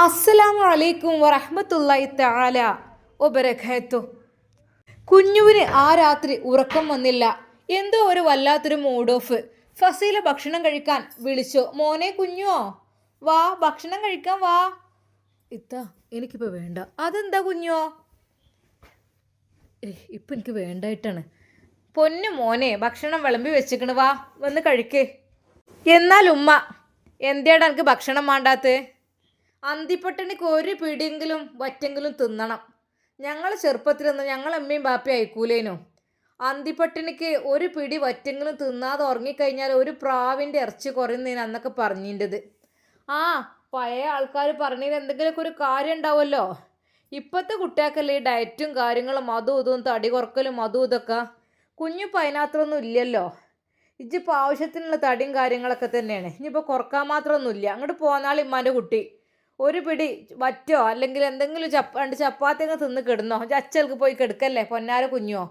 അസ്സലാമു അലൈക്കും വറഹ്മത്തുള്ളാഹി തആല വബറകാത്തു. കുഞ്ഞുവിന് ആ രാത്രി ഉറക്കം വന്നില്ല. എന്തോ ഒരു വല്ലാത്തൊരു മൂഡ് ഓഫ്. ഫസീല ഭക്ഷണം കഴിക്കാൻ വിളിച്ചു. മോനെ കുഞ്ഞോ, വാ ഭക്ഷണം കഴിക്കാൻ വാ. ഇത്ത, എനിക്കിപ്പോൾ വേണ്ട. അതെന്താ കുഞ്ഞോ? ഇപ്പം എനിക്ക് വേണ്ടായിട്ടാണ്. പൊന്നു മോനെ, ഭക്ഷണം വിളമ്പി വെച്ചിക്കണ്, വാ വന്ന് കഴിക്കേ. എന്നാൽ ഉമ്മ, എന്തേടാ എനിക്ക് ഭക്ഷണം വേണ്ടാത്തത്? അന്തിപ്പട്ടണിക്ക് ഒരു പിടിയെങ്കിലും വറ്റെങ്കിലും തിന്നണം. ഞങ്ങൾ ചെറുപ്പത്തിലൊന്നും ഞങ്ങൾ അമ്മയും ബാപ്പയും അയക്കൂലേനു. അന്തിപ്പട്ടണിക്ക് ഒരു പിടി വറ്റെങ്കിലും തിന്നാതെ ഉറങ്ങിക്കഴിഞ്ഞാൽ ഒരു പ്രാവിൻ്റെ ഇറച്ചി കുറയുന്നതിന് അന്നൊക്കെ പറഞ്ഞിൻ്റെത്. ആ പഴയ ആൾക്കാർ പറഞ്ഞതിന് എന്തെങ്കിലുമൊക്കെ ഒരു കാര്യം ഉണ്ടാവുമല്ലോ. ഇപ്പോഴത്തെ കുട്ടികൾക്കല്ലേ ഈ ഡയറ്റും കാര്യങ്ങളും അതും ഇതും തടി കുറക്കലും അതും ഇതൊക്കെ. കുഞ്ഞിപ്പോൾ അതിനകത്തൊന്നും ഇല്ലല്ലോ. ഇജ്ജിപ്പോൾ ആവശ്യത്തിനുള്ള തടിയും കാര്യങ്ങളൊക്കെ തന്നെയാണ്. ഇനിയിപ്പോൾ കുറക്കാൻ മാത്രമൊന്നുമില്ല. അങ്ങോട്ട് പോന്നാൾ ഇമ്മാൻ്റെ കുട്ടി ഒരു പിടി വറ്റോ അല്ലെങ്കിൽ എന്തെങ്കിലും രണ്ട് ചപ്പാത്തിയൊക്കെ തിന്ന് കിടന്നോ. അച്ചൽക്ക് പോയി കിടക്കല്ലേ പൊന്നാര കുഞ്ഞോ.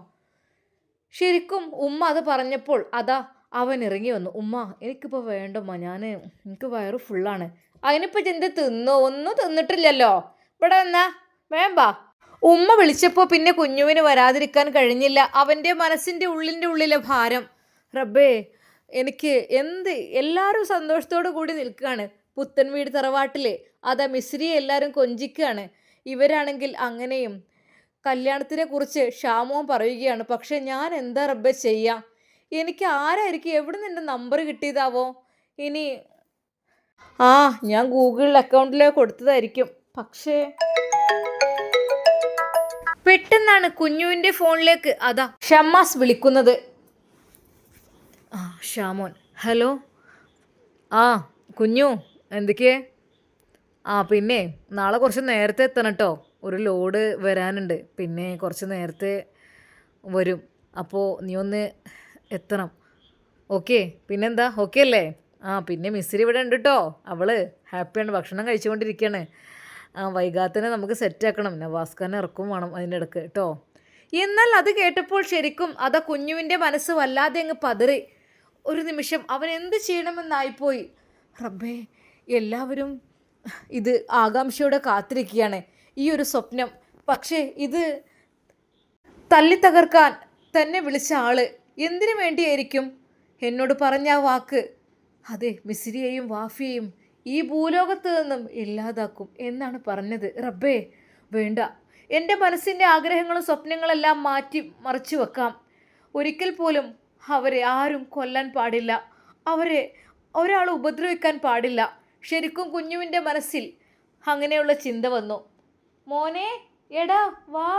ശരിക്കും ഉമ്മ അത് പറഞ്ഞപ്പോൾ അതാ അവൻ ഇറങ്ങി വന്നു. ഉമ്മ, എനിക്കിപ്പോൾ വേണ്ടമ്മ, എനിക്ക് വയറ് ഫുള്ളാണ്. അതിനിപ്പോൾ ചിന്ത തിന്നോ? ഒന്നും തിന്നിട്ടില്ലല്ലോ. ഇവിടെ എന്നാ വേമ്പാ. ഉമ്മ വിളിച്ചപ്പോൾ പിന്നെ കുഞ്ഞുവിന് വരാതിരിക്കാൻ കഴിഞ്ഞില്ല. അവൻ്റെ മനസ്സിൻ്റെ ഉള്ളിലെ ഭാരം. റബ്ബേ, എനിക്ക് എല്ലാവരും സന്തോഷത്തോടു കൂടി നിൽക്കുകയാണ്. പുത്തൻ വീട് തറവാട്ടിൽ അതാ മിസ്രിയെ എല്ലാവരും കൊഞ്ചിക്കുകയാണ്. ഇവരാണെങ്കിൽ അങ്ങനെയും കല്യാണത്തിനെ കുറിച്ച് ഷാമോൻ പറയുകയാണ്. പക്ഷെ ഞാൻ എന്താ റബ്ബേ ചെയ്യാം? എനിക്ക് ആരായിരിക്കും, എവിടെ നിന്ന് എൻ്റെ നമ്പർ കിട്ടിയതാവോ? ഇനി ഞാൻ ഗൂഗിൾ അക്കൗണ്ടിലേക്ക് കൊടുത്തതായിരിക്കും. പക്ഷേ പെട്ടെന്നാണ് കുഞ്ഞുവിൻ്റെ ഫോണിലേക്ക് അതാ ഷമ്മാസ് വിളിക്കുന്നത്. ഷാമോൻ, ഹലോ. കുഞ്ഞു, എന്തൊക്കെയേ? പിന്നെ നാളെ കുറച്ച് നേരത്തെ എത്തണം കേട്ടോ. ഒരു ലോഡ് വരാനുണ്ട്. പിന്നെ കുറച്ച് നേരത്തെ വരും. അപ്പോൾ നീ ഒന്ന് എത്തണം. ഓക്കെ? പിന്നെന്താ, ഓക്കെ അല്ലേ? പിന്നെ മിസ്രി ഇവിടെ ഉണ്ട് കേട്ടോ. അവൾ ഹാപ്പിയാണ്, ഭക്ഷണം കഴിച്ചുകൊണ്ടിരിക്കുകയാണ്. വൈകാത്തന്നെ നമുക്ക് സെറ്റാക്കണം. നവാസ്ഖാനെ ഇറക്കും വേണം അതിൻ്റെ ഇടയ്ക്ക് കേട്ടോ. എന്നാൽ അത് കേട്ടപ്പോൾ ശരിക്കും അതാ കുഞ്ഞുവിൻ്റെ മനസ്സ് വല്ലാതെ അങ്ങ് പതറി. ഒരു നിമിഷം അവൻ എന്ത് ചെയ്യണമെന്നായിപ്പോയി. റബ്ബേ, എല്ലാവരും ഇത് ആകാംക്ഷയോടെ കാത്തിരിക്കുകയാണ്, ഈ ഒരു സ്വപ്നം. പക്ഷേ ഇത് തല്ലി തകർക്കാൻ തന്നെ വിളിച്ച ആള് എന്തിനു വേണ്ടിയായിരിക്കും എന്നോട് പറഞ്ഞ ആ വാക്ക്? അതെ, മിസ്രിയെയും വാഫിയെയും ഈ ഭൂലോകത്ത് നിന്നും ഇല്ലാതാക്കും എന്നാണ് പറഞ്ഞത്. റബ്ബേ, വേണ്ട. എൻ്റെ മനസ്സിൻ്റെ ആഗ്രഹങ്ങളും സ്വപ്നങ്ങളെല്ലാം മാറ്റി മറിച്ചു വെക്കാം. ഒരിക്കൽ പോലും അവരെ ആരും കൊല്ലാൻ പാടില്ല. അവരെ ഒരാൾ ഉപദ്രവിക്കാൻ പാടില്ല. ശരിക്കും കുഞ്ഞുവിൻ്റെ മനസ്സിൽ അങ്ങനെയുള്ള ചിന്ത വന്നു. മോനെ, എടാ വാ,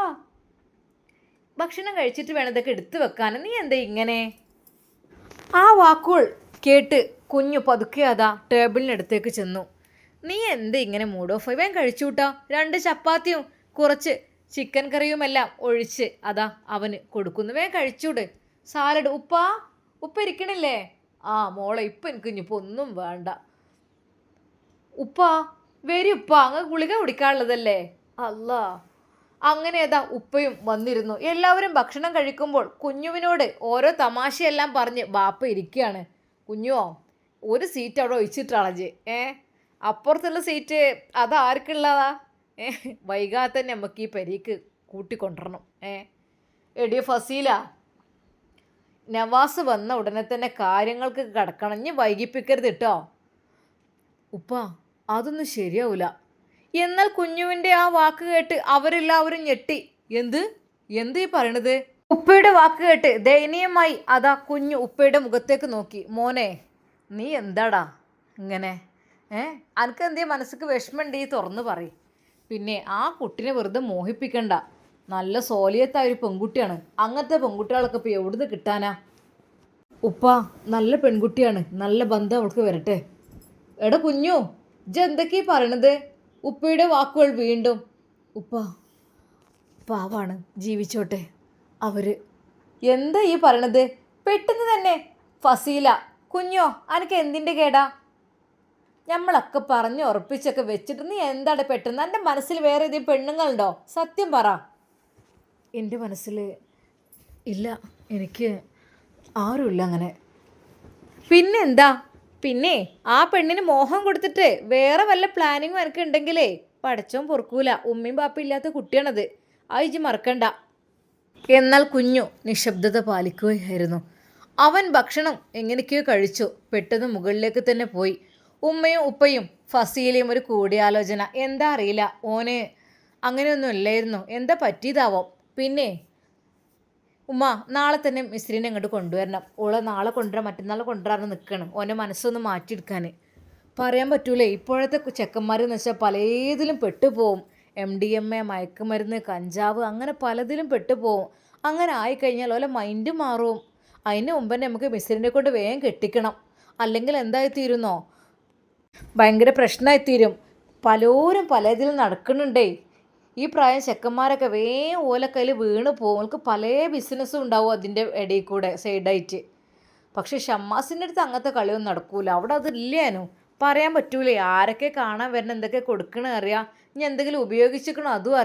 ഭക്ഷണം കഴിച്ചിട്ട് വേണം ഇതൊക്കെ എടുത്തു വെക്കാൻ. നീ എന്താ ഇങ്ങനെ? ആ വാക്കുകൾ കേട്ട് കുഞ്ഞു പതുക്കെ അതാ ടേബിളിനടുത്തേക്ക് ചെന്നു. നീ എന്താ ഇങ്ങനെ മൂഡ് ഓഫ് ആയി? വേഗം കഴിച്ചു കൂട്ടാ. 2 ചപ്പാത്തിയും കുറച്ച് ചിക്കൻ കറിയുമെല്ലാം ഒഴിച്ച് അതാ അവന് കൊടുക്കുന്നു. വേഗം കഴിച്ചൂട്. സാലഡ്. ഉപ്പ ഇരിക്കണില്ലേ? മോളെ, ഇപ്പം എനിക്ക് ഇനിയിപ്പോൾ ഒന്നും വേണ്ട. ഉപ്പ വരും. അങ്ങ് ഗുളിക കുടിക്കാനുള്ളതല്ലേ? അല്ലാ. അങ്ങനെ അതാ ഉപ്പയും വന്നിരുന്നു. എല്ലാവരും ഭക്ഷണം കഴിക്കുമ്പോൾ കുഞ്ഞുവിനോട് ഓരോ തമാശയെല്ലാം പറഞ്ഞ് ബാപ്പ ഇരിക്കുകയാണ്. കുഞ്ഞുവോ, ഒരു സീറ്റ് അവിടെ ഒഴിച്ചിട്ടാളജ്. അപ്പുറത്തുള്ള സീറ്റ് അതാർക്കുള്ളതാ? വൈകാതെ തന്നെ നമുക്ക് ഈ പെരീക്ക് കൂട്ടിക്കൊണ്ടിരണം. എടിയ ഫസീല, നവാസ് വന്ന ഉടനെ തന്നെ കാര്യങ്ങൾക്ക് കിടക്കണം. ഇനി വൈകിപ്പിക്കരുത് കേട്ടോ. ഉപ്പ, അതൊന്നും ശരിയാവില്ല. എന്നാൽ കുഞ്ഞുവിൻ്റെ ആ വാക്ക് കേട്ട് അവരെല്ലാവരും ഞെട്ടി. എന്ത് ഈ പറയണത്? ഉപ്പയുടെ വാക്ക് കേട്ട് ദയനീയമായി അതാ കുഞ്ഞു ഉപ്പയുടെ മുഖത്തേക്ക് നോക്കി. മോനെ, നീ എന്താടാ ഇങ്ങനെ? അനക്കെന്തേ മനസ്സിക്ക് വിഷമമുണ്ട്? ഈ തുറന്ന് പറയും. പിന്നെ ആ കുട്ടിനെ വെറുതെ മോഹിപ്പിക്കണ്ട. നല്ല സോലിയത്തായ ഒരു പെൺകുട്ടിയാണ്. അങ്ങനത്തെ പെൺകുട്ടികളൊക്കെ ഇപ്പോൾ എവിടുന്ന് കിട്ടാനാ? ഉപ്പ നല്ല പെൺകുട്ടിയാണ്, നല്ല ബന്ധം അവൾക്ക് വരട്ടെ. എടാ കുഞ്ഞു, എന്തൊക്കെയാ പറയണത്? ഉപ്പയുടെ വാക്കുകൾ വീണ്ടും. ഉപ്പ പാവാണ്, ജീവിച്ചോട്ടെ അവര്. എന്താ ഈ പറയണത്? പെട്ടെന്ന് തന്നെ ഫസീല, കുഞ്ഞോ അനക്ക് എന്തിൻ്റെ കേടാ? നമ്മളൊക്കെ പറഞ്ഞ് ഉറപ്പിച്ചൊക്കെ വെച്ചിട്ട് നീ എന്താണ് പെട്ടെന്ന്? എൻ്റെ മനസ്സിൽ വേറെ ഏതെങ്കിലും പെണ്ണുങ്ങളുണ്ടോ? സത്യം പറ. എൻ്റെ മനസ്സിൽ ഇല്ല, എനിക്ക് ആരുമില്ല അങ്ങനെ. പിന്നെന്താ? പിന്നെ ആ പെണ്ണിന് മോഹം കൊടുത്തിട്ട് വേറെ വല്ല പ്ലാനിങ്ങും എനിക്ക് ഉണ്ടെങ്കിലേ പടച്ചോൻ പൊറുക്കൂല. ഉമ്മയും ബാപ്പയും ഇല്ലാത്ത കുട്ടിയാണത്, ആ ഇജ്ജ് മറക്കണ്ട. എന്നാൽ കുഞ്ഞു നിശബ്ദത പാലിക്കുകയായിരുന്നു. അവൻ ഭക്ഷണം എങ്ങനെയൊക്കെയോ കഴിച്ചു. പെട്ടെന്ന് മുകളിലേക്ക് തന്നെ പോയി. ഉമ്മയും ഉപ്പയും ഫസീലയും ഒരു കൂടിയാലോചന. എന്താ അറിയില്ല, ഓന് അങ്ങനെയൊന്നും ഇല്ലായിരുന്നു, എന്താ പറ്റിയതാവോ. പിന്നെ ഉമ്മ നാളെ തന്നെ മിസ്രിനെ ഇങ്ങോട്ട് കൊണ്ടുവരണം. ഓളെ നാളെ കൊണ്ടുവരാൻ മറ്റന്നാൾ കൊണ്ടുവരാൻ നിൽക്കണം, ഓൻ്റെ മനസ്സൊന്ന് മാറ്റിയെടുക്കാൻ. പറയാൻ പറ്റൂലേ, ഇപ്പോഴത്തെ ചെക്കന്മാരെന്ന് വെച്ചാൽ പലതിലും പെട്ടുപോകും. MDMA, മയക്കുമരുന്ന്, കഞ്ചാവ്, അങ്ങനെ പലതിലും പെട്ടുപോകും. അങ്ങനെ ആയിക്കഴിഞ്ഞാൽ ഓലെ മൈൻഡ് മാറും. അതിന് മുമ്പ് തന്നെ നമുക്ക് മിസ്രിനെ കൊണ്ട് വേഗം കെട്ടിക്കണം, അല്ലെങ്കിൽ എന്തായിത്തീരുന്നോ, ഭയങ്കര പ്രശ്നമായിത്തീരും. പലരും പലതിലും നടക്കുന്നുണ്ടേ. ഈ പ്രായം ചെക്കന്മാരൊക്കെ വേഗം ഓലക്കയിൽ വീണ് പോകും. അവൾക്ക് പല ബിസിനസ്സും ഉണ്ടാവും അതിൻ്റെ ഇടയിൽ കൂടെ സൈഡായിട്ട്. പക്ഷെ ഷമ്മാസിൻ്റെ അടുത്ത് അങ്ങനത്തെ കളിയൊന്നും നടക്കൂല. അവിടെ അതില്ലേനു, പറയാൻ പറ്റൂലേ. ആരൊക്കെ കാണാൻ വരണം, എന്തൊക്കെ കൊടുക്കണ അറിയാം, ഇനി എന്തെങ്കിലും ഉപയോഗിച്ചിരിക്കണോ അതും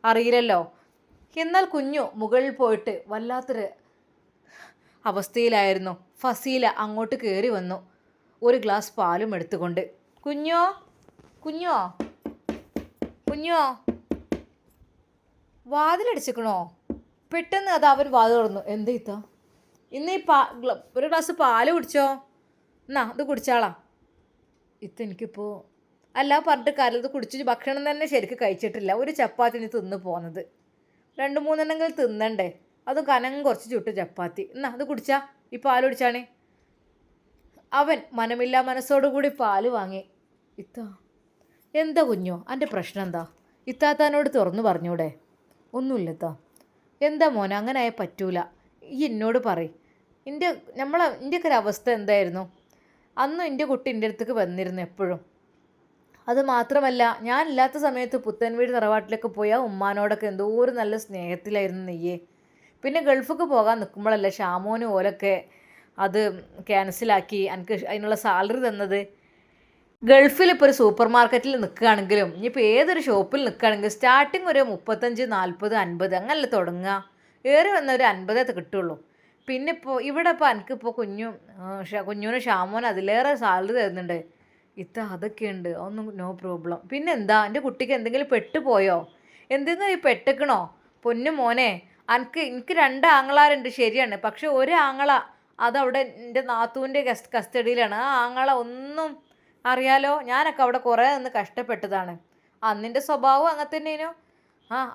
അറിയില്ലല്ലോ. എന്നാൽ കുഞ്ഞു മുകളിൽ പോയിട്ട് വല്ലാത്തൊരു അവസ്ഥയിലായിരുന്നു. ഫസീല അങ്ങോട്ട് കയറി വന്നു, ഒരു ഗ്ലാസ് പാലും എടുത്തുകൊണ്ട്. കുഞ്ഞോ കുഞ്ഞോ കുഞ്ഞോ, വാതിലടിച്ചിക്കണോ? പെട്ടെന്ന് അത് അവൻ വാതിൽ തുറന്നു. എന്താ ഇത്ത? ഇന്ന് ഈ ഒരു ഗ്ലാസ് പാല് കുടിച്ചോ, എന്നാ ഇത് കുടിച്ചാളാ. എനിക്കിപ്പോൾ അല്ല പറഞ്ഞിട്ട് കാര്യം, ഇത് കുടിച്ച് ഭക്ഷണം തന്നെ ശരിക്കും കഴിച്ചിട്ടില്ല. ഒരു ചപ്പാത്തി തിന്ന് പോകുന്നത്, 2-3 തിന്നണ്ടേ, അതും കനം കുറച്ച് ചുട്ട് ചപ്പാത്തി. എന്നാ അത് കുടിച്ചാ, ഈ പാല് കുടിച്ചാണേ. അവൻ മനമില്ലാ മനസ്സോടുകൂടി പാല് വാങ്ങി. എന്താ കുഞ്ഞോ, എൻ്റെ പ്രശ്നം എന്താ? ഇത്താത്താനോട് തുറന്നു പറഞ്ഞൂടെ? ഒന്നുമില്ലത്താ. എന്താ മോനെ, അങ്ങനെ ആയാൽ പറ്റൂല. ഈ എന്നോട് പറയും. എൻ്റെയൊക്കെ ഒരു അവസ്ഥ എന്തായിരുന്നു അന്നും. എൻ്റെ കുട്ടി എൻ്റെ അടുത്തേക്ക് വന്നിരുന്നു എപ്പോഴും. അത് മാത്രമല്ല, ഞാനില്ലാത്ത സമയത്ത് പുത്തൻ വീട് തറവാട്ടിലേക്ക് പോയാൽ ഉമ്മാനോടൊക്കെ എന്തോ ഒരു നല്ല സ്നേഹത്തിലായിരുന്നു നെയ്യേ. പിന്നെ ഗൾഫിലേക്ക് പോകാൻ നിൽക്കുമ്പോഴല്ലേ ഷാമോനും ഓലൊക്കെ അത് ക്യാൻസലാക്കി എനിക്ക് അതിനുള്ള സാലറി തന്നത്. ഗൾഫിൽ ഇപ്പോൾ ഒരു സൂപ്പർ മാർക്കറ്റിൽ നിൽക്കുകയാണെങ്കിലും ഇനിയിപ്പോൾ ഏതൊരു ഷോപ്പിൽ നിൽക്കുകയാണെങ്കിലും സ്റ്റാർട്ടിങ് ഒരു 35, 40, 50 അങ്ങനല്ലേ തുടങ്ങുക. ഏറി വന്ന ഒരു 50 കിട്ടുള്ളൂ. പിന്നെ ഇപ്പോൾ ഇവിടെ ഇപ്പോൾ എനിക്കിപ്പോൾ കുഞ്ഞൂന് ഷാമോന് അതിലേറെ സാലറി തരുന്നുണ്ട്. അതൊക്കെയുണ്ട്, അതൊന്നും നോ പ്രോബ്ലം. പിന്നെ എന്താ, എൻ്റെ കുട്ടിക്ക് എന്തെങ്കിലും പെട്ടുപോയോ? എന്തെങ്കിലും ഈ പെട്ടിക്കണോ? പൊന്നു മോനെ, എനിക്ക് 2 ആങ്ങളാരുണ്ട് ശരിയാണ്, പക്ഷെ ഒരു ആങ്ങള അതവിടെ എൻ്റെ നാത്തൂൻ്റെ കസ്റ്റഡിയിലാണ്. ആ ആങ്ങള ഒന്നും അറിയാലോ, ഞാനൊക്കെ അവിടെ കുറേ നിന്ന് കഷ്ടപ്പെട്ടതാണ്. അന്നിൻ്റെ സ്വഭാവം അങ്ങനെ തന്നെയാനോ.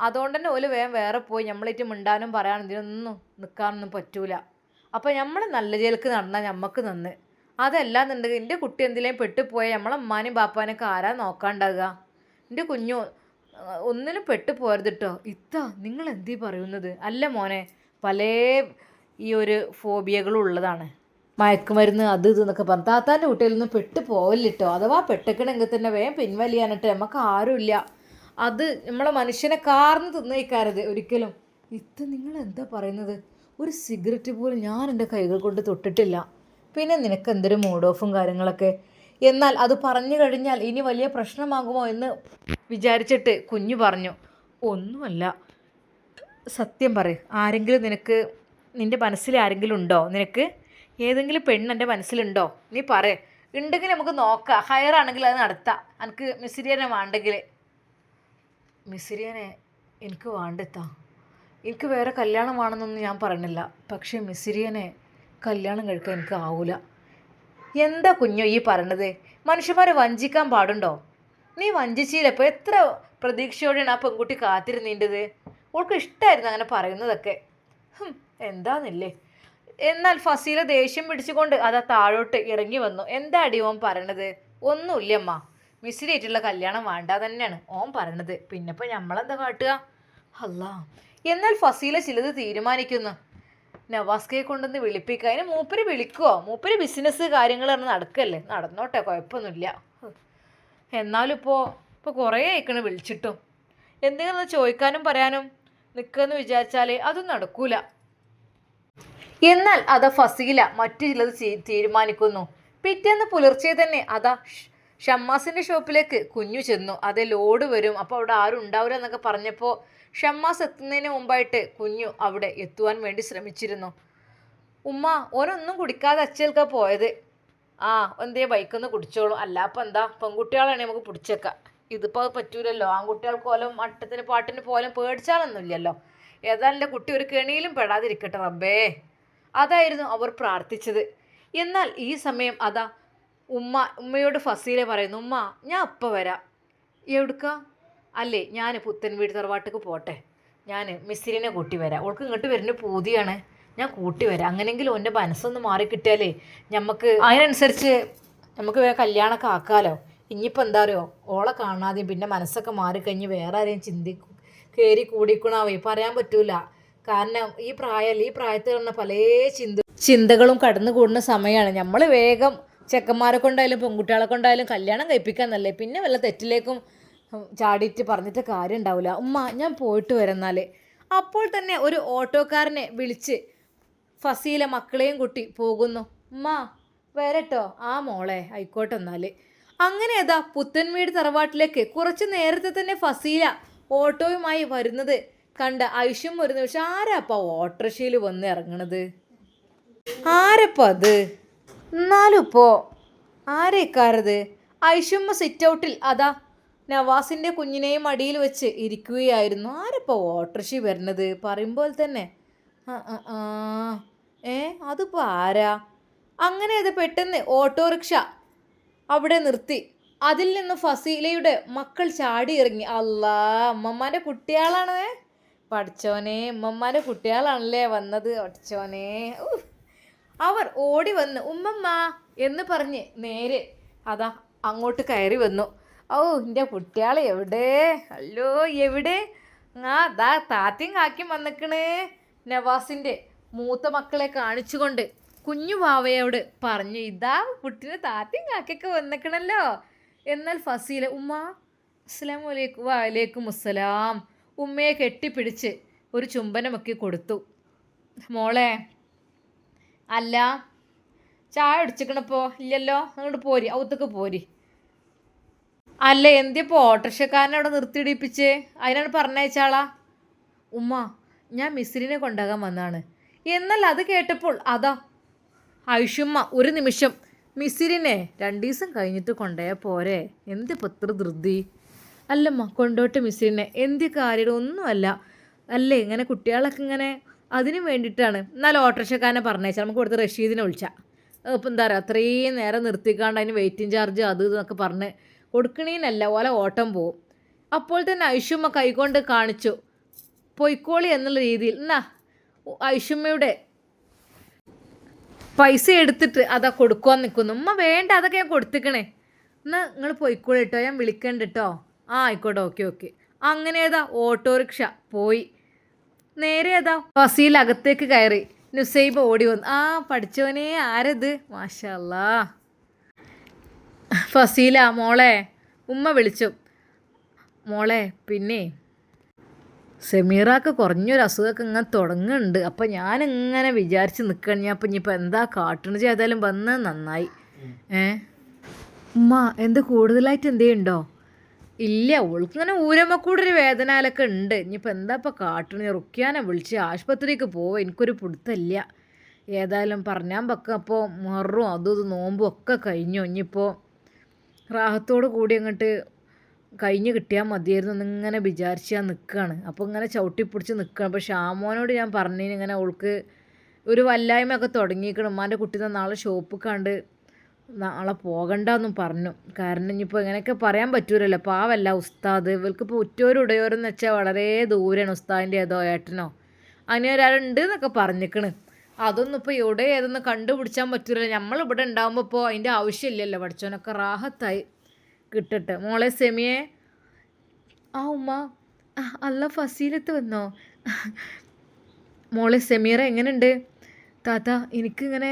അതുകൊണ്ട് തന്നെ ഓല് വേറെ പോയി. നമ്മളേറ്റ് മിണ്ടാനും പറയാനും ഇതിനൊന്നും നിൽക്കാനൊന്നും പറ്റൂല. അപ്പോൾ നമ്മൾ നല്ല ജയിലേക്ക് നടന്നാൽ നമുക്ക് നന്ന്. അതല്ലാന്നുണ്ടെങ്കിൽ എൻ്റെ കുട്ടി എന്തെങ്കിലും പെട്ടുപോയാൽ നമ്മളെ ഉമ്മാനും ബാപ്പാനൊക്കെ ആരാ നോക്കാണ്ടാകുക? എൻ്റെ കുഞ്ഞു ഒന്നിനും പെട്ടുപോരുത് കേട്ടോ. നിങ്ങൾ എന്തീ പറയുന്നത്? അല്ല മോനെ, പല ഈ ഒരു ഫോബിയകളും ഉള്ളതാണ്, മയക്കുമരുന്ന് അത് ഇതെന്നൊക്കെ പറഞ്ഞു. താത്താൻ്റെ കുട്ടികളൊന്നും പെട്ടു പോവല്ലിട്ടോ. അഥവാ പെട്ടക്കണമെങ്കിൽ തന്നെ വേഗം പിൻവലിയാനിട്ട് നമുക്ക് ആരുമില്ല. അത് നമ്മളെ മനുഷ്യനെ കാർന്ന് തിന്നയിക്കാരത് ഒരിക്കലും. നിങ്ങൾ എന്താ പറയുന്നത്? ഒരു സിഗരറ്റ് പോലും ഞാൻ എൻ്റെ കൈകൾ കൊണ്ട് തൊട്ടിട്ടില്ല. പിന്നെ നിനക്ക് എന്തൊരു മൂഡ് ഓഫും കാര്യങ്ങളൊക്കെ. എന്നാൽ അത് പറഞ്ഞു കഴിഞ്ഞാൽ ഇനി വലിയ പ്രശ്നമാകുമോ എന്ന് വിചാരിച്ചിട്ട് കുഞ്ഞു പറഞ്ഞു, ഒന്നുമല്ല, സത്യം പറയും. ആരെങ്കിലും നിൻ്റെ മനസ്സിൽ ആരെങ്കിലും ഉണ്ടോ? നിനക്ക് ഏതെങ്കിലും പെണ്ണ് എൻ്റെ മനസ്സിലുണ്ടോ? നീ പറ. ഉണ്ടെങ്കിൽ നമുക്ക് നോക്കാം, ഹയറാണെങ്കിൽ അത് നടത്താം. എനിക്ക് മിസ്രിയനെ വേണ്ടെങ്കിൽ. മിസ്രിയനെ എനിക്ക് വേണ്ടെത്താ. എനിക്ക് വേറെ കല്യാണം വേണമെന്നൊന്നും ഞാൻ പറയണില്ല, പക്ഷേ മിസ്രിയനെ കല്യാണം കഴിക്കാൻ എനിക്ക് ആവൂല. എന്താ കുഞ്ഞോ ഈ പറയണത്? മനുഷ്യന്മാരെ വഞ്ചിക്കാൻ പാടുണ്ടോ? നീ വഞ്ചിച്ചില്ലപ്പോൾ എത്ര പ്രതീക്ഷയോടെയാണ് ആ പെൺകുട്ടി കാത്തിരുന്നേണ്ടത്. ഓൾക്ക് ഇഷ്ടമായിരുന്നു അങ്ങനെ പറയുന്നതൊക്കെ. എന്താന്നില്ലേ. എന്നാൽ ഫസീല ദേഷ്യം പിടിച്ചുകൊണ്ട് അതാ താഴോട്ട് ഇറങ്ങി വന്നു. എന്താ അടി ഓൻ പറയണത്? ഒന്നുമില്ലമ്മ, മിസ്രിയായിട്ടുള്ള കല്യാണം വേണ്ട തന്നെയാണ് ഓൻ പറയണത്. പിന്നെ ഇപ്പോൾ നമ്മളെന്താ കാട്ടുക? അല്ലാ. എന്നാൽ ഫസീല ചിലത് തീരുമാനിക്കുന്നു. നവാസ്കയെ കൊണ്ടൊന്ന് വിളിപ്പിക്കുക. അതിന് മൂപ്പര് വിളിക്കുമോ? മൂപ്പര് ബിസിനസ് കാര്യങ്ങൾ നടക്കല്ലേ, നടന്നോട്ടെ, കുഴപ്പമൊന്നുമില്ല. എന്നാലും ഇപ്പോൾ കുറേ ആയിക്കണ് വിളിച്ചിട്ടും. എന്തെങ്കിലും ചോദിക്കാനും പറയാനും നിൽക്കുമെന്ന് വിചാരിച്ചാൽ അതും നടക്കൂല. എന്നാൽ അതാ ഫസീല മറ്റു ചിലത് തീരുമാനിക്കുന്നു. പിറ്റേന്ന് പുലർച്ചെ തന്നെ അതാ ഷമ്മാസിൻ്റെ ഷോപ്പിലേക്ക് കുഞ്ഞു ചെന്നു. അതേ ലോഡ് വരും, അപ്പോൾ അവിടെ ആരും ഉണ്ടാവില്ല എന്നൊക്കെ പറഞ്ഞപ്പോൾ ഷമ്മാസ് എത്തുന്നതിന് മുമ്പായിട്ട് കുഞ്ഞു അവിടെ എത്തുവാൻ വേണ്ടി ശ്രമിച്ചിരുന്നു. ഉമ്മ, ഓനൊന്നും കുടിക്കാതെ അച്ചേൽക്ക പോയത്. ആ എന്തേ ബൈക്കൊന്ന് കുടിച്ചോളൂ, അല്ല അപ്പം എന്താ പെൺകുട്ടികളാണെങ്കിൽ നമുക്ക് പിടിച്ചേക്കാം. ഇതിപ്പോൾ അത് പറ്റൂലല്ലോ, ആൺകുട്ടികൾക്ക് പോലും അട്ടത്തിന് പാട്ടിന് പോലും പേടിച്ചാലൊന്നുമില്ലല്ലോ. ഏതായാലും എൻ്റെ കുട്ടി ഒരു കെണിയിലും പെടാതിരിക്കട്ടെ റബ്ബേ. അതായിരുന്നു അവർ പ്രാർത്ഥിച്ചത്. എന്നാൽ ഈ സമയം അതാ ഉമ്മയോട് ഫസീല പറയുന്നു, ഉമ്മ ഞാൻ അപ്പം വരാം. എവിടുക്ക? അല്ലേ ഞാൻ പുത്തൻ വീട് തറവാട്ടിക്ക് പോട്ടെ, ഞാൻ മിസ്സിലിനെ കൂട്ടി വരാം, അവൾക്ക് ഇങ്ങോട്ട് വരുന്ന പൂതിയാണ്, ഞാൻ കൂട്ടി വരാം. അങ്ങനെയെങ്കിലും എൻ്റെ മനസ്സൊന്ന് മാറിക്കിട്ടിയാലേ നമുക്ക് അതിനനുസരിച്ച് നമുക്ക് കല്യാണമൊക്കെ ആക്കാമല്ലോ. ഇനിയിപ്പോൾ എന്താ അറിയോ, ഓളെ കാണാതെയും പിന്നെ മനസ്സൊക്കെ മാറിക്കഴിഞ്ഞ് വേറെ ആരെയും കയറി കൂടിക്കണാവേ പറയാൻ പറ്റൂല. കാരണം ഈ പ്രായത്തിൽ പറഞ്ഞ പല ചിന്തകളും കടന്നു കൂടുന്ന സമയമാണ്. നമ്മൾ വേഗം ചെക്കന്മാരെ കൊണ്ടായാലും പെൺകുട്ടികളെ കൊണ്ടായാലും കല്യാണം കഴിപ്പിക്കാന്നല്ലേ, പിന്നെ വല്ല തെറ്റിലേക്കും ചാടിയിട്ട് പറഞ്ഞിട്ട് കാര്യം ഉണ്ടാവില്ല. ഉമ്മ ഞാൻ പോയിട്ട് വരുന്നാൽ. അപ്പോൾ തന്നെ ഒരു ഓട്ടോക്കാരനെ വിളിച്ച് ഫസീല മക്കളെയും കുട്ടി പോകുന്നു. ഉമ്മ വരട്ടോ. ആ മോളെ ആയിക്കോട്ടെ എന്നാൽ. അങ്ങനെ ഏതാ പുത്തൻവീട് തറവാട്ടിലേക്ക് കുറച്ച് നേരത്തെ തന്നെ ഫസീല ഓട്ടോയുമായി വരുന്നത് കണ്ട ഐഷും ഒരു നിമിഷം ആരാപ്പ ഓട്ടോറിക്ഷയിൽ വന്ന് ഇറങ്ങണത്, ആരപ്പ അത്? എന്നാലും ഇപ്പോൾ ആരേക്കാരത്? ഐഷുമ്മ സിറ്റ് ഔട്ടിൽ അതാ നവാസിൻ്റെ കുഞ്ഞിനെയും മടിയിൽ വെച്ച് ഇരിക്കുകയായിരുന്നു. ആരപ്പോൾ ഓട്ടോറിക്ഷ വരുന്നത് പറയുമ്പോൾ തന്നെ അതിപ്പോൾ ആരാ? അങ്ങനെ അത് പെട്ടെന്ന് ഓട്ടോറിക്ഷ അവിടെ നിർത്തി. അതിൽ നിന്ന് ഫസീലയുടെ മക്കൾ ചാടി ഇറങ്ങി. അല്ലാ, അമ്മമ്മാൻ്റെ കുട്ടികളാണ്. പഠിച്ചോനെ, അമ്മമ്മാൻ്റെ കുട്ടികളാണല്ലേ വന്നത്. പഠിച്ചോനെ. അവർ ഓടി വന്ന് ഉമ്മമ്മ എന്ന് പറഞ്ഞ് നേരെ അതാ അങ്ങോട്ട് കയറി വന്നു. ഓ എൻ്റെ കുട്ടികളെ എവിടെ? അല്ലോ എവിടെ? ദാ താത്തയും കാക്കിയും വന്നിക്കണ്. നവാസിൻ്റെ മൂത്ത മക്കളെ കാണിച്ചുകൊണ്ട് കുഞ്ഞു വാവയോട് പറഞ്ഞു, ഇതാ കുട്ടീനെ താത്തയും കാക്കിയൊക്കെ വന്നിക്കണല്ലോ. എന്നാൽ ഫസീല ഉമ്മ അസ്സലാമു അലൈക്കും. വലൈക്കും അസ്സലാം. ഉമ്മയെ കെട്ടിപ്പിടിച്ച് ഒരു ചുംബനമൊക്കെ കൊടുത്തു. മോളെ അല്ല ചായ അടിച്ചിക്കണപ്പോൾ ഇല്ലല്ലോ, അങ്ങോട്ട് പോരി, ഔത്തൊക്കെ പോരി. അല്ല എന്തിപ്പോൾ ഓട്ടോറിക്ഷക്കാരനെ അവിടെ നിർത്തിയിടിപ്പിച്ച് അതിനാണ് പറഞ്ഞയച്ചാളാ? ഉമ്മ ഞാൻ മിസ്സിലിനെ കൊണ്ടാകാൻ വന്നാണ്. എന്നാൽ അത് കേട്ടപ്പോൾ അതാ ഐഷുമ്മ ഒരു നിമിഷം മിസ്സിലിനെ 2 ദിവസം കഴിഞ്ഞിട്ട് കൊണ്ടുപോയാൽ പോരെ, എന്തിപ്പോൾ ഇത്ര ധൃതി? അല്ലമ്മ കൊണ്ടോട്ടെ മിസ്സിലിനെ, എന്ത് കാര്യം ഒന്നുമല്ല. അല്ലേ ഇങ്ങനെ കുട്ടികളൊക്കെ ഇങ്ങനെ അതിന് വേണ്ടിയിട്ടാണ്. എന്നാൽ ഓട്ടോറിക്ഷക്കാരനെ പറഞ്ഞയച്ചാൽ നമുക്ക് ഇവിടുത്തെ റഷീദിനെ വിളിച്ചാൽ ഇപ്പം എന്താ പറയുക, അത്രയും നേരം നിർത്തിക്കാണ്ട് അതിന് വെയിറ്റിംഗ് ചാർജ് അത് ഇതൊക്കെ പറഞ്ഞ് കൊടുക്കണീനല്ല ഓല ഓട്ടം പോവും. അപ്പോൾ തന്നെ ഐഷുമ്മ കൈകൊണ്ട് കാണിച്ചു പൊയ്ക്കോളി എന്നുള്ള രീതിയിൽ. എന്നാ ഐഷുമ്മയുടെ പൈസ എടുത്തിട്ട് അതാ കൊടുക്കുവാൻ നിൽക്കുന്നു. ഉമ്മ വേണ്ട, അതൊക്കെ ഞാൻ കൊടുത്തിക്കണേ. എന്നാൽ നിങ്ങൾ പൊയ്ക്കോളി കേട്ടോ, ഞാൻ വിളിക്കണ്ട കേട്ടോ. ആ ആയിക്കോട്ടെ, ഓക്കെ. അങ്ങനെ ഏതാ ഓട്ടോറിക്ഷ പോയി. നേരെ ഏതാ ഫസീൽ അകത്തേക്ക് കയറി. നുസൈബ ഓടി വന്നു. ആ പഠിച്ചവനെ ആരത്? മാഷാ അല്ലാ. ഫസീല മോളെ, ഉമ്മ വിളിച്ചു. മോളെ പിന്നെ സെമീറാക്ക് കുറഞ്ഞൊരു അസുഖമൊക്കെ ഇങ്ങനെ തുടങ്ങുന്നുണ്ട്. അപ്പം ഞാനിങ്ങനെ വിചാരിച്ച് നിൽക്കണം, ഞാൻ അപ്പം ഇനിയിപ്പോൾ എന്താ കാട്ടണത് ചെയ്താലും വന്നത് നന്നായി. ഉമ്മ എന്ത് കൂടുതലായിട്ട് എന്തേണ്ടോ? ഇല്ല, ഓൾക്കിങ്ങനെ ഊരമ്മക്കൂടൊരു വേദനയിലൊക്കെ ഉണ്ട്. ഇനിയിപ്പോൾ എന്താ ഇപ്പോൾ കാട്ടണ? റുക്കിയാനെ വിളിച്ച് ആശുപത്രിക്ക് പോവുക, എനിക്കൊരു പിടുത്തമില്ല. ഏതായാലും പറഞ്ഞാൽ വെക്കാം. അപ്പോൾ മുഹറും അതും ഇത് നോമ്പും ഒക്കെ കഴിഞ്ഞു. ഇനിയിപ്പോൾ റാഹത്തോട് കൂടി അങ്ങോട്ട് കഴിഞ്ഞ് കിട്ടിയാൽ മതിയായിരുന്നു എന്നിങ്ങനെ വിചാരിച്ചാൽ നിൽക്കുകയാണ്. അപ്പോൾ ഇങ്ങനെ ചവിട്ടിപ്പിടിച്ച് നിൽക്കുകയാണ്. അപ്പോൾ ഷാമോനോട് ഞാൻ പറഞ്ഞതിന് ഇങ്ങനെ അവൾക്ക് ഒരു വല്ലായ്മയൊക്കെ തുടങ്ങിയിരിക്കണം. ഉമ്മാൻ്റെ കുട്ടീനെ നാളെ ഷോപ്പിൽ കണ്ട് നാളെ പോകണ്ടെന്നും പറഞ്ഞു. കാരണം ഇനിയിപ്പോൾ ഇങ്ങനെയൊക്കെ പറയാൻ പറ്റൂലല്ലോ, പാവല്ല ഉസ്താദ്. ഇവൾക്കിപ്പോൾ ഉറ്റോരും ഉടയോരെന്ന് വെച്ചാൽ വളരെ ദൂരെയാണ്. ഉസ്താദിൻ്റെ ഏതോ ഏട്ടനോ അങ്ങനെ ഒരാളുണ്ട് എന്നൊക്കെ പറഞ്ഞിക്കണ്. അതൊന്നും ഇപ്പോൾ എവിടെ ഏതൊന്നും കണ്ടുപിടിച്ചാൻ പറ്റൂലല്ലോ. നമ്മളിവിടെ ഉണ്ടാകുമ്പോൾ ഇപ്പോൾ അതിൻ്റെ ആവശ്യമില്ലല്ലോ. പഠിച്ചവനൊക്കെ റാഹത്തായി കിട്ടട്ടെ. മോളെ സെമിയെ. ആ ഉമ്മ അല്ല ഫസീലത്ത് വന്നോ? മോളെ സെമീറ എങ്ങനെയുണ്ട്? താത്ത എനിക്കിങ്ങനെ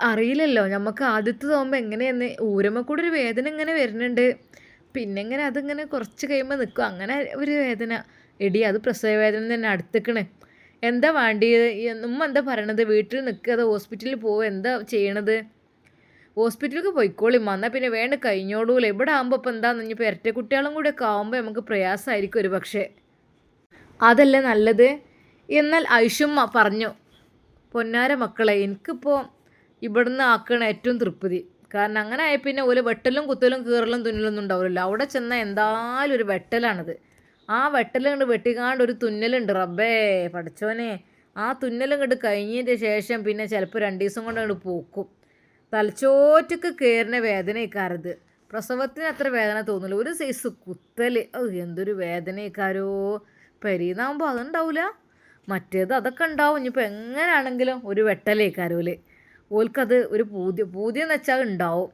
അറിയില്ലല്ലോ, നമുക്ക് ആദ്യത്തെ തോന്നുമ്പോൾ എങ്ങനെയെന്ന് ഊരമ്മക്കൂടെ ഒരു വേദന ഇങ്ങനെ വരുന്നുണ്ട്. പിന്നെ ഇങ്ങനെ അതിങ്ങനെ കുറച്ച് കഴിയുമ്പോൾ നിൽക്കും, അങ്ങനെ ഒരു വേദന. എടി അത് പ്രസവ വേദന തന്നെ അടുത്തേക്കണ്. എന്താ വേണ്ടിയത്? ഉമ്മ എന്താ പറയണത്? വീട്ടിൽ നിൽക്കുക അതോ ഹോസ്പിറ്റലിൽ പോവുക? എന്താ ചെയ്യണത്? ഹോസ്പിറ്റലിലേക്ക് പോയിക്കോളി എന്നാൽ പിന്നെ വേണ്ട കഴിഞ്ഞോളൂല. ഇവിടെ ആകുമ്പോൾ ഇപ്പം എന്താണെന്ന് ഇനിയിപ്പോൾ ഇരട്ട കുട്ടികളും കൂടെ ഒക്കെ ആകുമ്പോൾ നമുക്ക് പ്രയാസമായിരിക്കും ഒരു പക്ഷേ. അതല്ലേ നല്ലത്. എന്നാൽ ഐഷുമ്മ പറഞ്ഞു, പൊന്നാര മക്കളെ, എനിക്കിപ്പോൾ ഇവിടുന്ന് ആക്കണ ഏറ്റവും തൃപ്തി. കാരണം അങ്ങനെ ആയ പിന്നെ ഒരു വെട്ടലും കുത്തലും കീറലും തുന്നലൊന്നും ഉണ്ടാവില്ലല്ലോ. അവിടെ ചെന്നാൽ എന്തായാലും ഒരു വെട്ടലാണിത്. ആ വെട്ടലുകൊണ്ട് വെട്ടിക്കാണ്ട് ഒരു തുന്നലുണ്ട്. റബ്ബേ പഠിച്ചോനെ, ആ തുന്നലും കണ്ട് കഴിഞ്ഞതിൻ്റെ ശേഷം പിന്നെ ചിലപ്പോൾ 2 ദിവസം കൊണ്ട് അങ്ങോട്ട് പോക്കും. തലച്ചോറ്റക്ക് കയറുന്ന വേദനയ്ക്കാരത്. പ്രസവത്തിന് അത്ര വേദന തോന്നില്ല. ഒരു സൈസ് കുത്തൽ, എന്തൊരു വേദനയ്ക്കാരോ. പെരീന്നാകുമ്പോൾ അതുണ്ടാവില്ല, മറ്റേത് അതൊക്കെ ഉണ്ടാവും. ഇനിയിപ്പോൾ എങ്ങനെയാണെങ്കിലും ഒരു വെട്ടലേക്കാരോല് ഓൽക്കത് ഒരു പൂതിയെന്ന് വെച്ചാൽ ഉണ്ടാവും.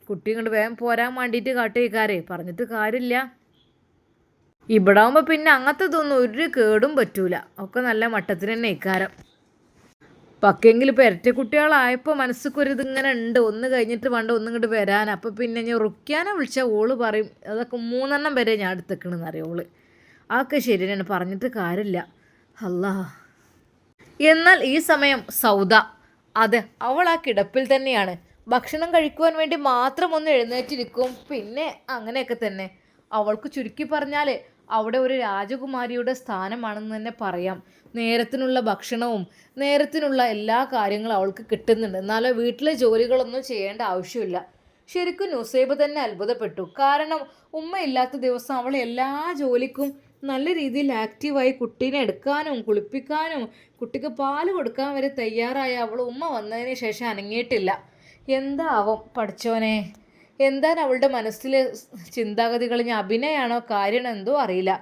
കുട്ടി കൊണ്ട് വേഗം പോരാൻ വേണ്ടിയിട്ട് കാട്ടുകയ്ക്കാരേ, പറഞ്ഞിട്ട് കാര്യമില്ല. ഇവിടെ ആകുമ്പോൾ പിന്നെ അങ്ങനത്തെ ഇതൊന്നും ഒരു കേടും പറ്റൂല, ഒക്കെ നല്ല മട്ടത്തിന് തന്നെ ഇക്കാരം. പക്കെങ്കിലും ഇപ്പോൾ ഇരട്ട കുട്ടികളായപ്പോൾ മനസ്സിക്കൊരു ഇതിങ്ങനെ ഉണ്ട്, ഒന്ന് കഴിഞ്ഞിട്ട് വേണ്ട ഒന്നും ഇങ്ങോട്ട് വരാൻ. അപ്പോൾ പിന്നെ ഞാൻ റുക്കിയാനെ വിളിച്ചാൽ ഓള് പറയും അതൊക്കെ 3 വരെ ഞാൻ എടുത്തേക്കണെന്ന് അറിയാം ഓള്. അതൊക്കെ ശരി തന്നെയാണ്, പറഞ്ഞിട്ട് കാര്യമില്ല. അല്ലാ. എന്നാൽ ഈ സമയം സൗദ, അതെ, അവൾ ആ കിടപ്പിൽ തന്നെയാണ്. ഭക്ഷണം കഴിക്കുവാൻ വേണ്ടി മാത്രം ഒന്ന് എഴുന്നേറ്റിരിക്കും, പിന്നെ അങ്ങനെയൊക്കെ തന്നെ. അവൾക്ക് ചുരുക്കി പറഞ്ഞാൽ അവിടെ ഒരു രാജകുമാരിയുടെ സ്ഥാനമാണെന്ന് തന്നെ പറയാം. നേരത്തിനുള്ള ഭക്ഷണവും നേരത്തിനുള്ള എല്ലാ കാര്യങ്ങളും അവൾക്ക് കിട്ടുന്നുണ്ട്. എന്നാലോ വീട്ടിലെ ജോലികളൊന്നും ചെയ്യേണ്ട ആവശ്യമില്ല. ശരിക്കും നുസൈബ തന്നെ അത്ഭുതപ്പെട്ടു. കാരണം ഉമ്മയില്ലാത്ത ദിവസം അവൾ എല്ലാ ജോലിക്കും നല്ല രീതിയിൽ ആക്റ്റീവായി കുട്ടീനെ എടുക്കാനും കുളിപ്പിക്കാനും കുട്ടിക്ക് പാല് കൊടുക്കാൻ വരെ തയ്യാറായ അവൾ ഉമ്മ വന്നതിന് ശേഷം അനങ്ങിയിട്ടില്ല. എന്താവും പഠിച്ചോനെ, എന്താണ് അവളുടെ മനസ്സിലെ ചിന്താഗതികൾ? ഞാൻ അഭിനയാണോ കാര്യമാണോ എന്തോ അറിയില്ല.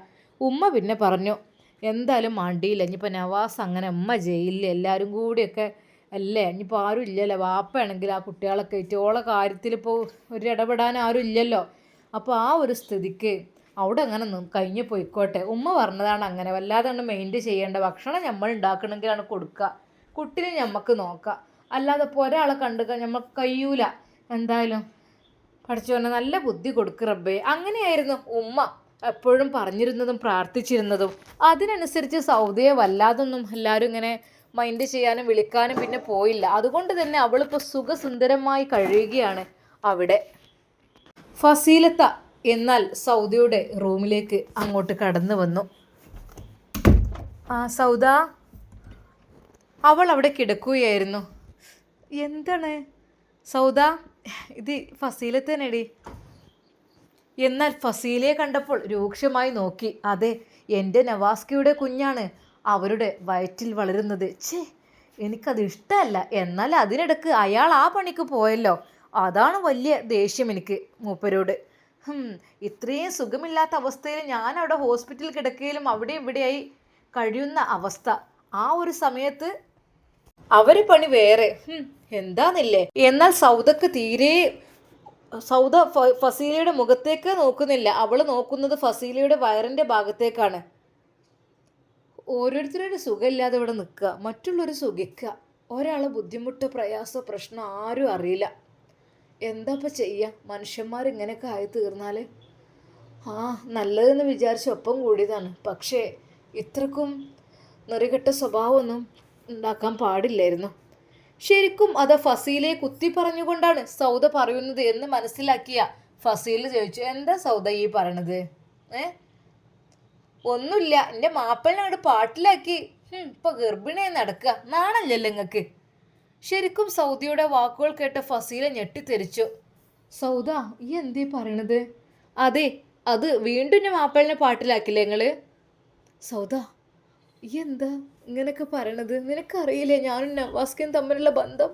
ഉമ്മ പിന്നെ പറഞ്ഞു എന്തായാലും മാണ്ടിയില്ല, ഇനിയിപ്പോൾ നവാസ് അങ്ങനെ ഉമ്മ ജയിലിൽ എല്ലാവരും കൂടിയൊക്കെ അല്ലേ, ഇനിയിപ്പോൾ ആരും ഇല്ലല്ലോ. വാപ്പയാണെങ്കിൽ ആ കുട്ടികളൊക്കെ ഇറ്റോളെ കാര്യത്തിൽ ഇപ്പോൾ ഒരു ഇടപെടാൻ ആരും ഇല്ലല്ലോ. അപ്പോൾ ആ ഒരു സ്ഥിതിക്ക് അവിടെ അങ്ങനെ കഴിഞ്ഞ് പോയിക്കോട്ടെ. ഉമ്മ പറഞ്ഞതാണ് അങ്ങനെ, വല്ലാതെ കണ്ട് മെയിൻറ്റ് ചെയ്യേണ്ട. ഭക്ഷണം നമ്മൾ ഉണ്ടാക്കണമെങ്കിലാണ് കൊടുക്കുക, കുട്ടിനെ നമുക്ക് നോക്കാം, അല്ലാതെ ഇപ്പോൾ ഒരാളെ കണ്ടു നമുക്ക് കഴിയൂല. എന്തായാലും പഠിച്ചോനെ നല്ല ബുദ്ധി കൊടുക്ക് റബ്ബേ. അങ്ങനെയായിരുന്നു ഉമ്മ എപ്പോഴും പറഞ്ഞിരുന്നതും പ്രാർത്ഥിച്ചിരുന്നതും. അതിനനുസരിച്ച് സൗദയെ വല്ലാതൊന്നും എല്ലാവരും ഇങ്ങനെ മൈൻഡ് ചെയ്യാനും വിളിക്കാനും പിന്നെ പോയില്ല. അതുകൊണ്ട് തന്നെ അവളിപ്പോൾ സുഖസുന്ദരമായി കഴിയുകയാണ് അവിടെ. ഫസീലത്ത എന്നാൽ സൗദയുടെ റൂമിലേക്ക് അങ്ങോട്ട് കടന്നു വന്നു. സൗദ, അവൾ അവിടെ കിടക്കുകയായിരുന്നു. എന്താണ് സൗദ, ഇത് ഫസീലത്തന്നെടി. എന്നാൽ ഫസീലയെ കണ്ടപ്പോൾ രൂക്ഷമായി നോക്കി. അതെ, എൻ്റെ നവാസ്കയുടെ കുഞ്ഞാണ് അവരുടെ വയറ്റിൽ വളരുന്നത്. എനിക്കത് ഇഷ്ടമല്ല. എന്നാൽ അതിനിടക്ക് അയാൾ ആ പണിക്ക് പോയല്ലോ, അതാണ് വലിയ ദേഷ്യം എനിക്ക് മൂപ്പരോട്. ഇത്രയും സുഖമില്ലാത്ത അവസ്ഥയിൽ ഞാൻ അവിടെ ഹോസ്പിറ്റലിൽ കിടക്കുകയിലും അവിടെ ഇവിടെയായി കഴിയുന്ന അവസ്ഥ. ആ ഒരു സമയത്ത് അവർ പണി വേറെ എന്താന്നില്ലേ. എന്നാൽ സൗദക്ക് തീരെ സൗദ ഫസീലയുടെ മുഖത്തേക്ക് നോക്കുന്നില്ല. അവൾ നോക്കുന്നത് ഫസീലയുടെ വയറിൻ്റെ ഭാഗത്തേക്കാണ്. ഓരോരുത്തരുടെ സുഖമില്ലാതെ ഇവിടെ നിൽക്കുക, മറ്റുള്ളവർ സുഖിക്കുക. ഒരാളെ ബുദ്ധിമുട്ട് പ്രയാസം പ്രശ്നം ആരും അറിയില്ല. എന്താ ഇപ്പം ചെയ്യുക? മനുഷ്യന്മാരിങ്ങനെയൊക്കെ ആയി തീർന്നാൽ നല്ലതെന്ന് വിചാരിച്ച് ഒപ്പം കൂടിയതാണ്. പക്ഷേ ഇത്രക്കും നെറികെട്ട സ്വഭാവമൊന്നും ഉണ്ടാക്കാൻ പാടില്ലായിരുന്നു. ശരിക്കും അത് ഫസീലയെ കുത്തി പറഞ്ഞുകൊണ്ടാണ് സൗദ പറയുന്നത് എന്ന് മനസ്സിലാക്കിയ ഫസീല ചോദിച്ചു, എന്താ സൗദ ഈ പറയണത്? ഒന്നുമില്ല, എൻ്റെ മാപ്പിളിനെ അങ്ങോട്ട് പാട്ടിലാക്കി ഇപ്പൊ ഗർഭിണിയായി നടക്കുക, നാണല്ലല്ലോ നിങ്ങൾക്ക്? ശരിക്കും സൗദയുടെ വാക്കുകൾ കേട്ട ഫസീല ഞെട്ടിത്തെറിച്ചു. സൗദ, ഈ എന്തീ പറയണത്? അതെ, അത് വീണ്ടും ഞാൻ മാപ്പിളിനെ പാട്ടിലാക്കില്ലേ നിങ്ങള്? സൗദ, ഈ എന്താ ഇങ്ങനെയൊക്കെ പറയണത്? നിനക്കറിയില്ലേ ഞാനും നവാസ്കയും തമ്മിലുള്ള ബന്ധം?